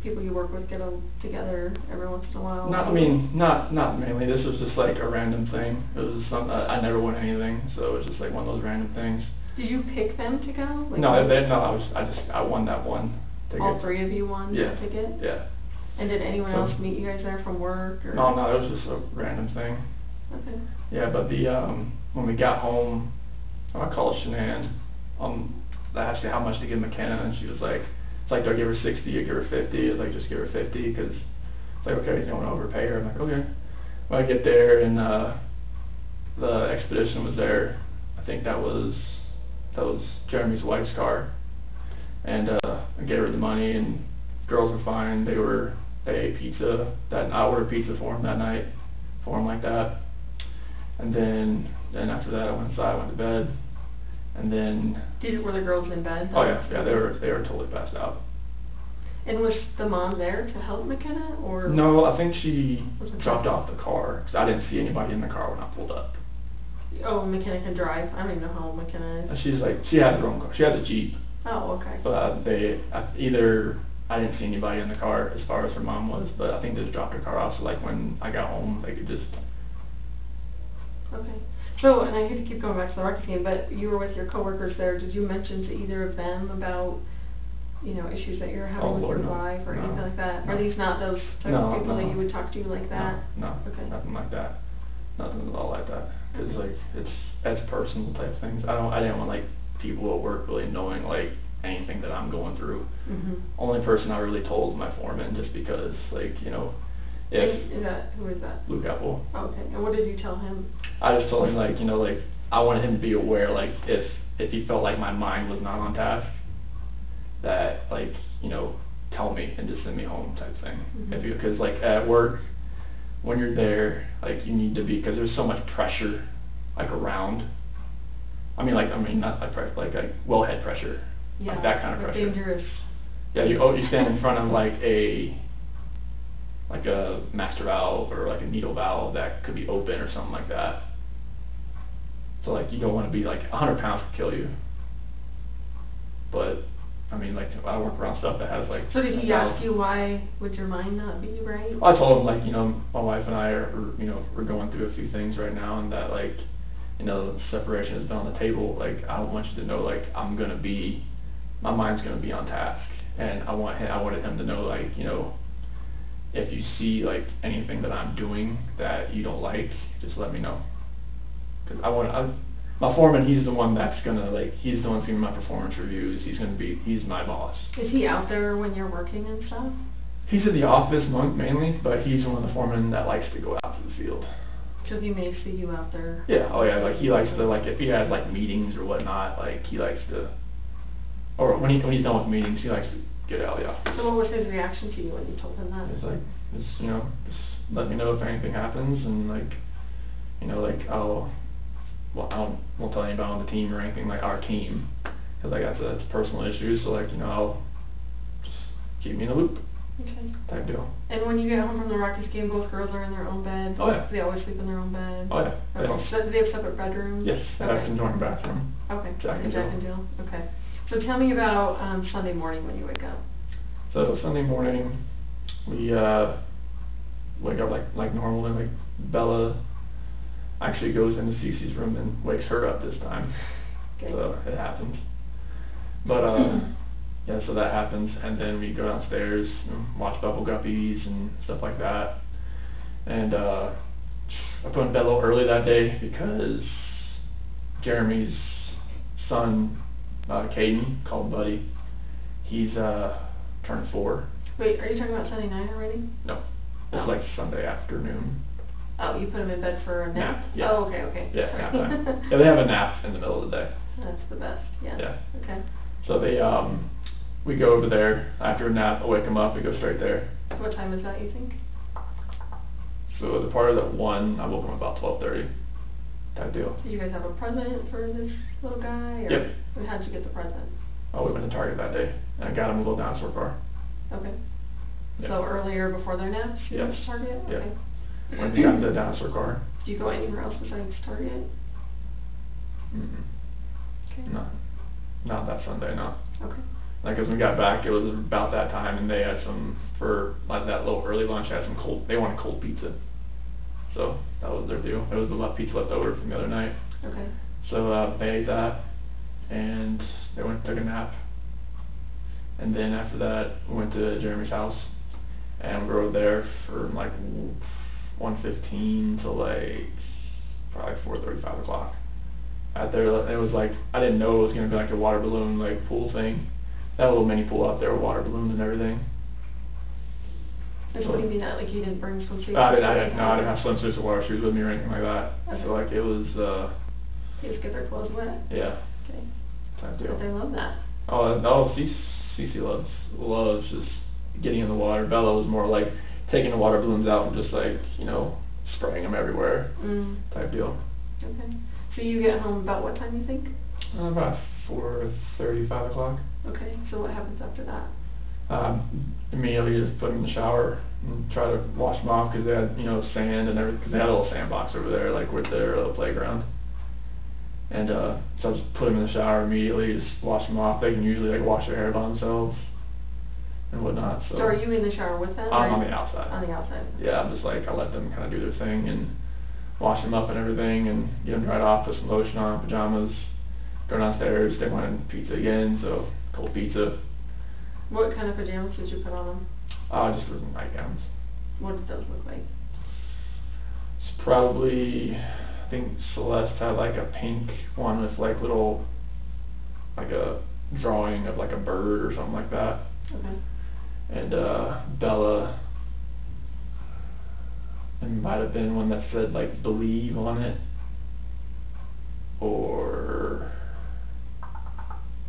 people you work with get together every once in a while? Not mainly. This was just like a random thing. It was just something I never won anything, so it was just like one of those random things. Did you pick them to go? I won that one ticket. All three of you won Yeah. that ticket? Yeah. And did anyone else meet you guys there from work or? No, it was just a random thing. Okay. Yeah, but when we got home, I called Shanann. I asked her how much to give McKenna, and she was like, "It's like, do I give her 60 or give her 50?" I was like, "Just give her 50, because it's like, okay, you don't want to overpay her." I'm like, okay. When I get there, and the expedition was there. I think that was Jeremy's wife's car, and I gave her the money, and girls were fine. They ate pizza. I ordered pizza for them that night, for them like that. And then after that, I went inside, went to bed, and then. Were the girls in bed? Oh yeah, they were totally passed out. And was the mom there to help McKenna, or? No, I think she dropped off the car, because I didn't see anybody in the car when I pulled up. Oh, McKenna can drive. I don't even know how old McKenna is. She had her own car. She had a Jeep. Oh, okay. But I didn't see anybody in the car as far as her mom was, but I think they just dropped her car off, so like when I got home, they could just. Okay. So, and I hate to keep going back to the rugby game, but you were with your coworkers there. Did you mention to either of them about, issues that you're having with your wife or anything like that? No. Are these not those type of people that you would talk to like that? No. Okay. Nothing like that. Nothing at all like that. Because that's personal type things. I didn't want people at work really knowing anything that I'm going through. Mm-hmm. Only person I really told was my foreman, just because Who is that? Luke Apple. Oh, okay. And what did you tell him? I just told him I wanted him to be aware if he felt like my mind was not on task, that tell me and just send me home type thing. Mm-hmm. Because at work, when you're there, you need to be, because there's so much pressure around. Not pressure, wellhead pressure. Yeah, that kind of pressure. Dangerous. Yeah, you stand in front of a master valve or a needle valve that could be open or something like that. So you don't want to be 100 pounds could kill you. But I work around stuff that has So did he ask you why would your mind not be right? I told him my wife and I are we're going through a few things right now, and that separation has been on the table. I don't want you to know I'm gonna be, my mind's gonna be on task, and I wanted him to know if you see anything that I'm doing that you don't like, just let me know. Because my foreman, he's the one that's gonna he's the one giving my performance reviews. He's my boss. Is he out there when you're working and stuff? He's in the office mainly, but he's one of the foremen that likes to go out to the field. So he may see you out there. Yeah, oh yeah, he likes to if he has meetings or whatnot, he likes to, or when he's done with meetings, he likes to get out of the office. So what was his reaction to you when you told him that? It's just let me know if anything happens, and I won't tell anybody on the team or anything, our team, because that's personal issues, so I'll just keep me in the loop. Okay. Type deal. And when you get home from the Rockies game, both girls are in their own bed? Oh yeah. Do they always sleep in their own bed? Oh yeah. Okay. So do they have separate bedrooms? Yes, they have a joint bathroom. Okay. Jack and Jill. Okay. So tell me about Sunday morning when you wake up. So Sunday morning, we wake up like normal, and Bella actually goes into Cece's room and wakes her up this time. Okay. So it happens. But yeah, so that happens, and then we go downstairs and watch Bubble Guppies and stuff like that. And I put in bed a little early that day because Jeremy's son, Caden, called Buddy. He's turned 4. Wait, are you talking about Sunday night already? No, it's Sunday afternoon. Oh, you put him in bed for a nap? Yeah. Oh, okay. Yeah, nap time. Yeah, they have a nap in the middle of the day. That's the best, yeah. Yeah. Okay. So we go over there after a nap. I wake them up. We go straight there. What time is that, you think? So the party at 1, I woke him about 12:30, type deal. Did you guys have a present for this little guy, or? Yep. And how'd you get the present? Oh, we went to Target that day, and I got him a little dinosaur car. Okay. Yep. So earlier before their naps, you went Yes. to Target? Yep. Okay. When he got the dinosaur car. Do you go anywhere else besides Target? Mm-mm. Okay. No, not that Sunday, no. Okay. Like, 'cause when we got back, it was about that time, and they had some, for, like, that little early lunch, had some cold, they wanted cold pizza. So, that was their deal. It was the pizza left over from the other night. Okay. So, they ate that, and they went and took a nap. And then after that, we went to Jeremy's house, and we rode there from, like, 1:15 to, like, probably 4:30, 5 o'clock. Out there, it was like, I didn't know it was gonna be like a water balloon, like, pool thing. They had a little mini pool out there with water balloons and everything. And what do you mean that, like, you didn't bring swimsuits? I didn't have swimsuits or water shoes with me or anything like that. Okay. So, like, it was, You just get their clothes wet? yeah, Okay. type But they deal. love that. Oh, no, Cece loves just getting in the water. Bella was more like taking the water balloons out and just, like, you know, spraying them everywhere, type deal. Okay. So you get home about what time, you think? About 4:30, 5 o'clock. Okay, so what happens after that? Immediately just put them in the shower and try to wash them off, because they had, you know, sand and everything, because they had a little sandbox over there, like, with their little playground. And, so I just put them in the shower immediately, just wash them off. They can usually, like, wash their hair by themselves and whatnot, so. So are you in the shower with them? I'm or- on the outside. On the outside? Yeah, I'm just like, I let them kind of do their thing and wash them up and everything and get them dried off, put some lotion on, pajamas, go downstairs. They wanted pizza again, so cold pizza. What kind of pajamas did you put on them? Just for some nightgowns. What did those look like? It's probably, I think Celeste had like a pink one with like little, like a drawing of like a bird or something like that. Okay. And Bella, it might have been one that said like believe on it, or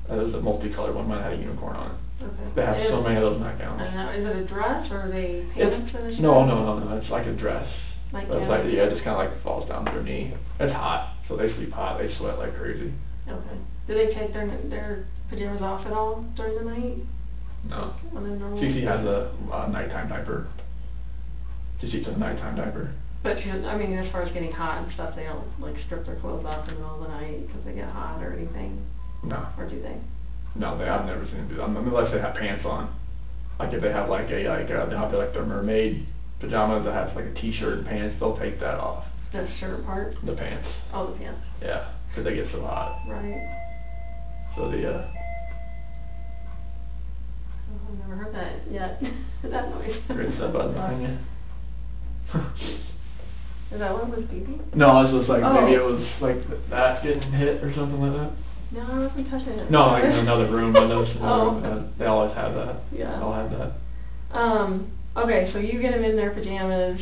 it was a multicolored one, mine had a unicorn on it. Okay. They have so And- many of those nightgowns. I don't know, is it a dress, or are they pants for the It's, shower? no, it's like a dress. Like But it's like, gown? yeah, it just kinda like falls down to their knee. It's hot, so they sleep hot, they sweat like crazy. Okay. Do they take their pajamas off at all during the night? No. On their normal? Cece has a nighttime diaper. She sleeps in a nighttime diaper. But she doesn't, I mean, as far as getting hot and stuff, they don't like strip their clothes off in the middle of the night because they get hot or anything, No. or do they? No, I've never seen them do that, unless they have pants on. Like if they have like they have like their mermaid pajamas that has like a t-shirt and pants, they'll take that off, The shirt part? the pants. Oh, the pants, Yeah, 'cause they get so hot. right. So Oh, I've never heard that yet, that noise. Great stuff out behind you. Is that what was beeping? No, I was just like, maybe it Oh. was like that getting hit or something like that. No, I wasn't touching it. No, like in another room, windows, Oh. they always have that. Yeah. They all have that. Okay, so you get them in their pajamas,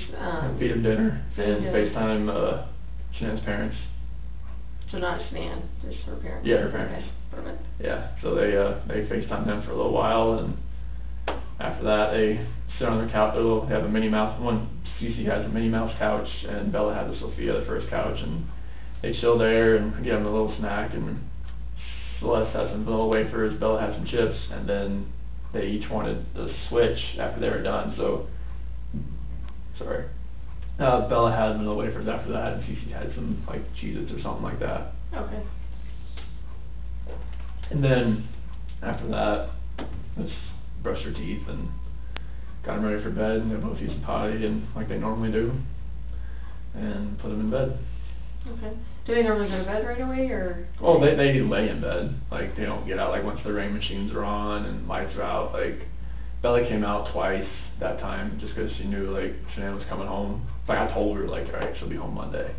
Feed them dinner feed and 'em. FaceTime, Shanann's parents. so not Shanann, just her parents? Yeah, her parents. Okay, perfect. Yeah, so they FaceTime them for a little while, and after that they sit on their couch. They have a Minnie Mouse one. Cece has a Minnie Mouse couch, and Bella has a Sophia, the first couch, and they chill there and give them a little snack. And Celeste has some vanilla wafers, Bella has some chips, and then they each wanted the switch after they were done. So, sorry. Bella had vanilla wafers after that, and Cece had some like Cheez-Its or something like that. Okay. And then, after that, let's brush their teeth and got them ready for bed, and they both use some potty and like they normally do, and put them in bed. Okay. Do they normally go to bed right away, or? Well, they do lay in bed, like they don't get out like once the rain machines are on and lights are out. Like Bella came out twice that time just because she knew like Shanann was coming home. Like I told her like, alright, she'll be home Monday,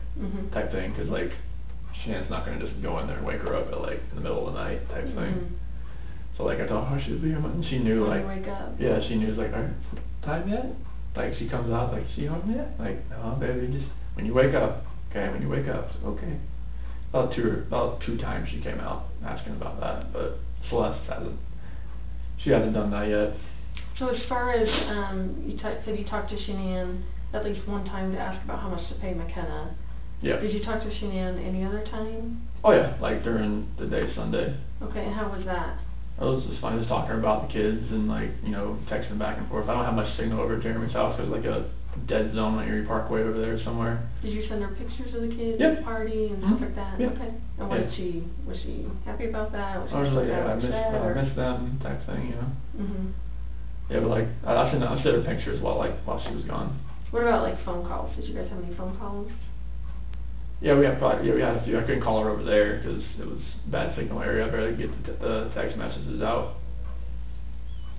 type thing, because like Shanann's not gonna just go in there and wake her up at like in the middle of the night type thing. So like I told her she'll be here Monday, and she knew When like, you wake up. yeah, she knew like, alright, time yet? Like she comes out like, she home yet? Like, no, baby, just when you wake up. Okay, when you wake up, so, okay. About two times she came out asking about that, but Celeste hasn't done that yet. So as far as, said you talked to Shanann, at least one time to ask about how much to pay McKenna. Yeah. Did you talk to Shanann any other time? Oh yeah, like during the day Sunday. Okay, and how was that? It was just fun, just talking about the kids and like, you know, texting back and forth. I don't have much signal over at Jeremy's house. There's like a dead zone on Erie Parkway over there somewhere. Did you send her pictures of the kids Yep. at the party and stuff like that? Yeah. Okay. And what Yeah. did was she happy about that? Was she I was like, yeah, I upset, miss them type thing, you know. Mhm. Yeah, but like, I sent her pictures while she was gone. What about like phone calls? Did you guys have any phone calls? Yeah, we had a few. I couldn't call her over there because it was bad signal area. I'd rather get the text messages out.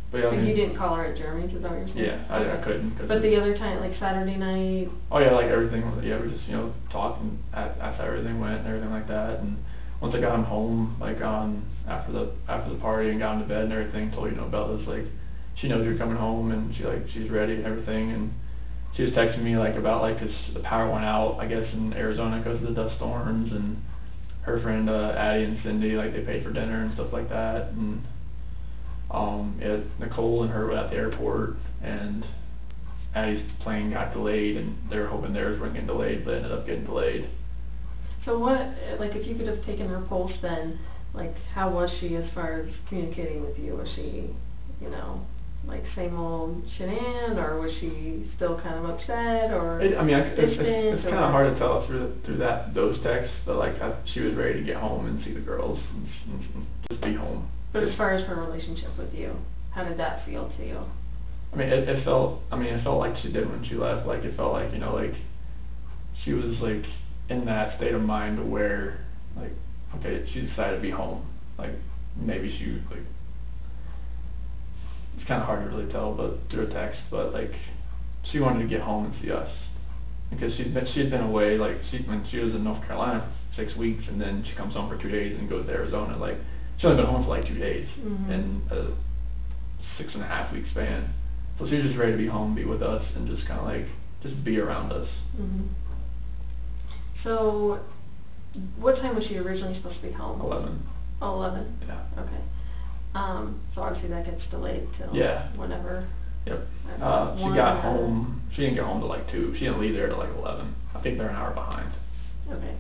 But yeah, I So mean, you didn't call her at Jeremy's, is that what you're saying? Yeah, I Okay. couldn't. Cause But the other time, like Saturday night? Oh yeah, like everything. Yeah, we just talked and asked how everything went and everything like that. And once I got him home, like after the party and got him to bed and everything, told Bella's like she knows you're coming home and she's ready and everything. And she was texting me like about like 'cause the power went out I guess in Arizona because of the dust storms, and her friend Addie and Cindy like they paid for dinner and stuff like that. And yeah, Nicole and her were at the airport, and Addie's plane got delayed, and they were hoping theirs weren't getting delayed, but ended up getting delayed. So what, like if you could have taken her pulse then, like how was she as far as communicating with you? Was she, like same old Shanann, or was she still kind of upset, or It's distant, kind of hard to tell through those texts, but like she was ready to get home and see the girls and just be home. But as far as her relationship with you, how did that feel to you? I mean, it felt like she did when she left. Like it felt like like she was like in that state of mind where like okay, she decided to be home. Like maybe she like. It's kind of hard to really tell, but through a text. But like, she wanted to get home and see us because she had been away. Like when she was in North Carolina for 6 weeks, and then she comes home for 2 days and goes to Arizona. Like she only been home for like 2 days in a 6.5 week span. So she was just ready to be home, be with us, and just kind of like just be around us. So, what time was she originally supposed to be home? 11. Oh, 11? Yeah. Okay. So obviously that gets delayed till whenever. Yep. She got home. She didn't get home till like 2. She didn't leave there till like 11. I think they're an hour behind. Okay.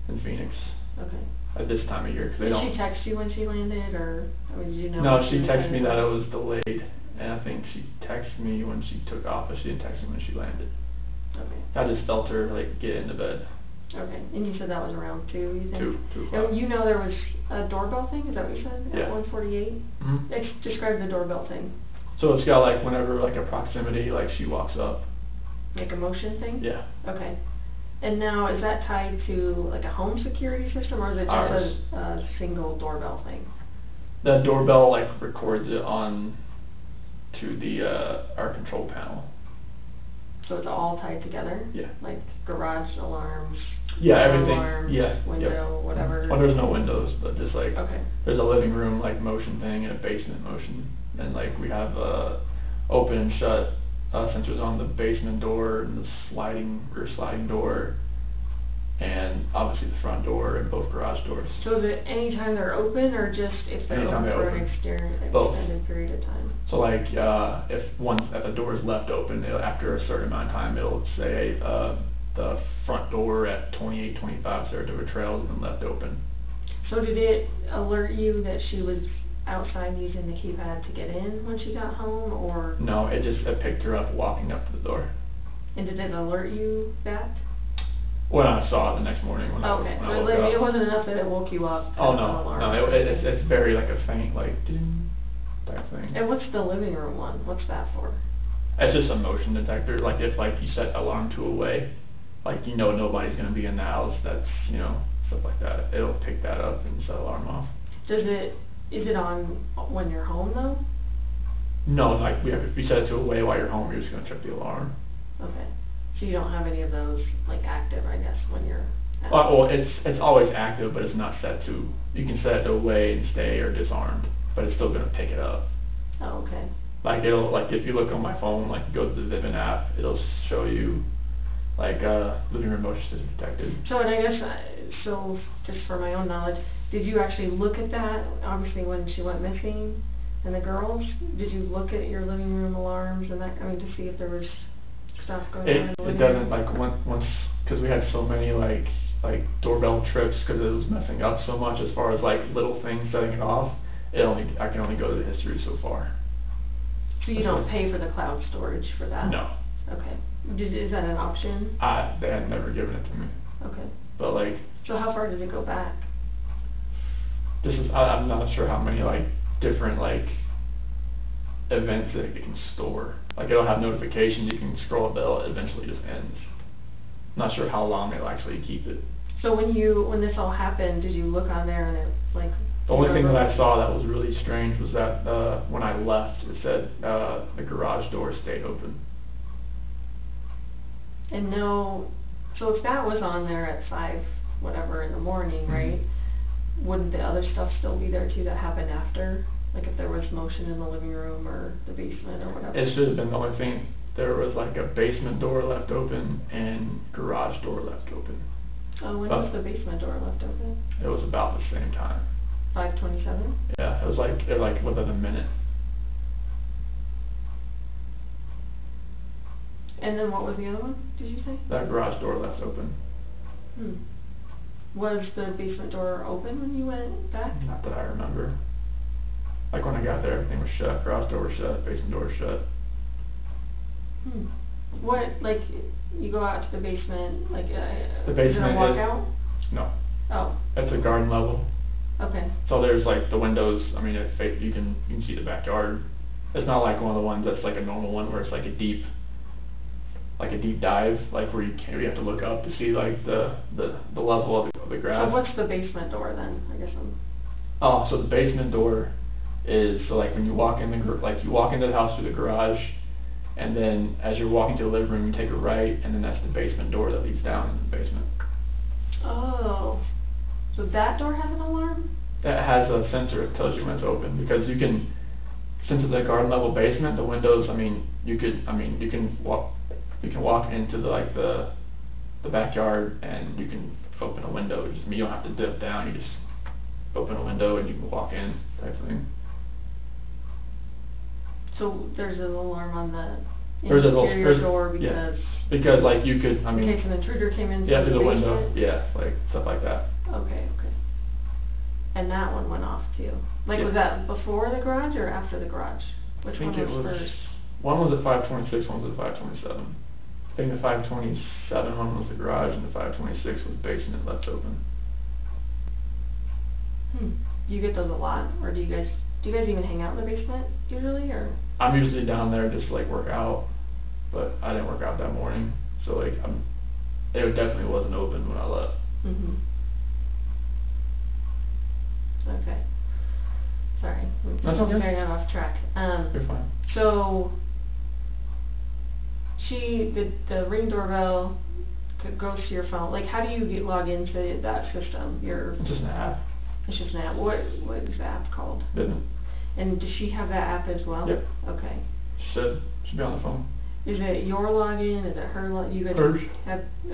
In Phoenix. Okay. At this time of year, because they don't. Did she text you when she landed, or did you know? No, she texted me that it was delayed, and I think she texted me when she took off, but she didn't text me when she landed. Okay. I just felt her like get into bed. Okay, and you said that was around 2, you think? 2 o'clock. There was a doorbell thing, is that what you said? Yeah. At 148? Describe the doorbell thing. So it's got like whenever like a proximity, like she walks up. Like a motion thing? Yeah. Okay. And now, is that tied to like a home security system, or is it just a single doorbell thing? The doorbell like records it on to the our control panel. So it's all tied together? Yeah. Like garage alarms? Yeah, everything. Alarms, window, whatever? Well, there's no windows, but just like okay. There's a living room like motion thing and a basement motion, and like we have open and shut sensors on the basement door and the sliding door, and obviously the front door and both garage doors. So is it anytime they're open, or just if they're Anytime open for they're an extended period of time? So like if the door is left open, after a certain amount of time, it'll say the front door at 2825 Saratoga Trail has been left open. So did it alert you that she was outside using the keypad to get in when she got home, or? No, it picked her up walking up to the door. And did it alert you back? When I saw it the next morning when I woke up. It wasn't enough that it woke you up. Oh no, it's very like a faint like ding type thing. And what's the living room one? What's that for? It's just a motion detector. Like if like you set alarm to away, like nobody's gonna be in the house. That's stuff like that. It'll pick that up and set alarm off. Is it on when you're home though? No, like if you set it to away while you're home, you're just gonna trip the alarm. Okay. So you don't have any of those like active, I guess, when you're at well, it's always active, but it's not set to. You can set it to away and stay or disarmed, but it's still gonna pick it up. Oh, okay. Like if you look on my phone, like you go to the Vivint app, it'll show you like living room motion system detected. So and I guess so just for my own knowledge, did you actually look at that? Obviously, when she went missing, and the girls, did you look at your living room alarms and that? I mean, to see if there was stuff going on in the It living doesn't, room? like, once, cause we had so many, like doorbell trips, cause it was messing up so much as far as, like, little things setting it off, I can only go to the history so far. So you don't pay for the cloud storage for that? No. Okay. Is that an option? They had never given it to me, Okay. but, like, So how far did it go back? I'm not sure how many, like, different, like, events that it can store. Like, it'll have notifications, you can scroll up, it eventually just ends. Not sure how long it'll actually keep it. So when this all happened, did you look on there and it, like... The only thing that I saw that was really strange was that, when I left, it said, the garage door stayed open. And no, so if that was on there at 5, whatever, in the morning, right? Wouldn't the other stuff still be there too that happened after? Like if there was motion in the living room or the basement or whatever? It should have been the only thing, there was like a basement door left open and garage door left open. Oh, when was the basement door left open? It was about the same time. 5:27? Yeah, it was like within a minute. And then what was the other one, did you say? That garage door left open. Was the basement door open when you went back? Not that I remember. Like when I got there, everything was shut, garage door was shut, basement door was shut. What, like, you go out to the basement, like, The is it basement a walkout? No. Oh, It's a garden level. okay. So there's like the windows, I mean, you can see the backyard. It's not like one of the ones that's like a normal one where it's like a deep dive, like where you have to look up to see like the level of the grass. So what's the basement door then, I guess Oh, so the basement door is, so like when you walk in you walk into the house through the garage, and then as you're walking to the living room, you take a right, and then that's the basement door that leads down into the basement. Oh, so that door has an alarm? It has a sensor that tells you when it's open, because you can, since it's a garden level basement, the windows, you can walk into the backyard and you can open a window. You don't have to dip down, you just open a window and you can walk in, type of thing. So there's an alarm on the There's interior door yeah, because... because like you could, in case an intruder came in yeah, through through the the window, basement? yeah, like stuff like that. Okay. And that one went off too? Like, Yeah. was that before the garage or after the garage? Which I think one it was was, first? one was at 526, one was at 527. I think the 527 one was the garage and the 526 was basement left open. Do you get those a lot, or do you guys even hang out in the basement usually, or? I'm usually down there just to like work out, but I didn't work out that morning, so like it definitely wasn't open when I left. Okay. Sorry. That's okay. Very off track. You're fine. So, the Ring doorbell goes to your phone. Like, how do you log into that system? It's just an app. It's just an app. What is the app called? Didn't. And does she have that app as well? Yep. Okay. Should be on the phone. Is it your login? Is it her login? You guys Hers.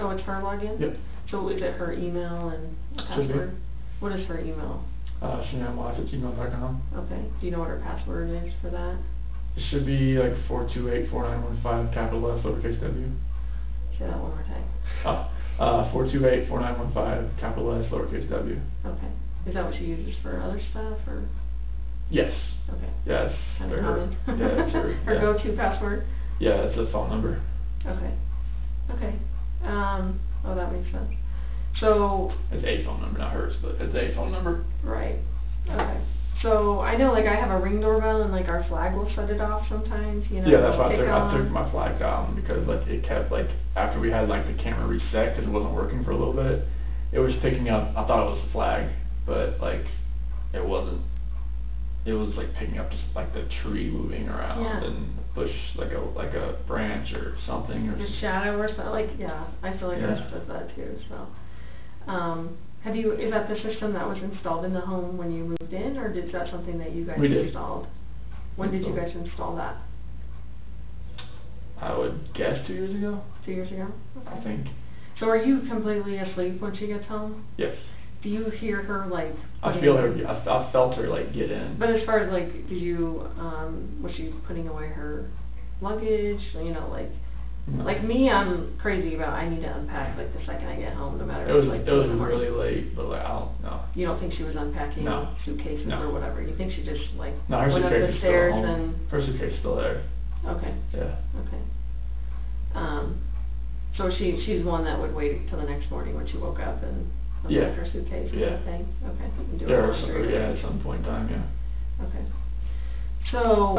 Oh, it's her login? Yep. So is it her email and Should be. password? What is her email? ShanannWatts@gmail.com. Okay. Do you know what her password is for that? It should be like 4284915, capital S, lowercase w. Say that one more time. 4284915, capital S, lowercase w. Okay. Is that what she uses for other stuff, or? Yes. Okay. Yeah, it's Kind of her. common. Yeah, it's her. Her yeah. go-to password? Yeah, it's a phone number. Okay. Oh, that makes sense. So. It's a phone number, not hers, but it's a phone number. Right. Okay. So I know, like, I have a Ring doorbell and like our flag will set it off sometimes, you know. Yeah, that's why I it'll took my flag down, because like it kept like, after we had like the camera reset, because it wasn't working for a little bit, it was picking up, I thought it was the flag, but like it wasn't. It was like picking up just like the tree moving around and the bush, like a branch or something, or the shadow or something, like, yeah, I feel like Yeah. ours does that too, so. Is that the system that was installed in the home when you moved in, or is that something that you guys We did. installed? When did you guys install that? I would guess 2 years ago. 2 years ago? Okay. I think. So are you completely asleep when she gets home? Yes. Do you hear her, like... I feel her. I felt her like get in. But as far as, like, was she putting away her luggage, you know, like, No. Like me, I'm crazy about, I need to unpack like the second I get home, no matter It was, if it's like it was 2 in the morning. really late, but like, I don't know. You don't think she was unpacking No. suitcases No. or whatever? You think she just like No, her went up suitcase the is still stairs home. and? Her suitcase is still there. Okay. Yeah. Okay. So she's one that would wait till the next morning when she woke up and Yeah. unpack her suitcase and Yeah. everything? Okay. And do Yeah, her or laundry. yeah, at some point in time, yeah. Okay. So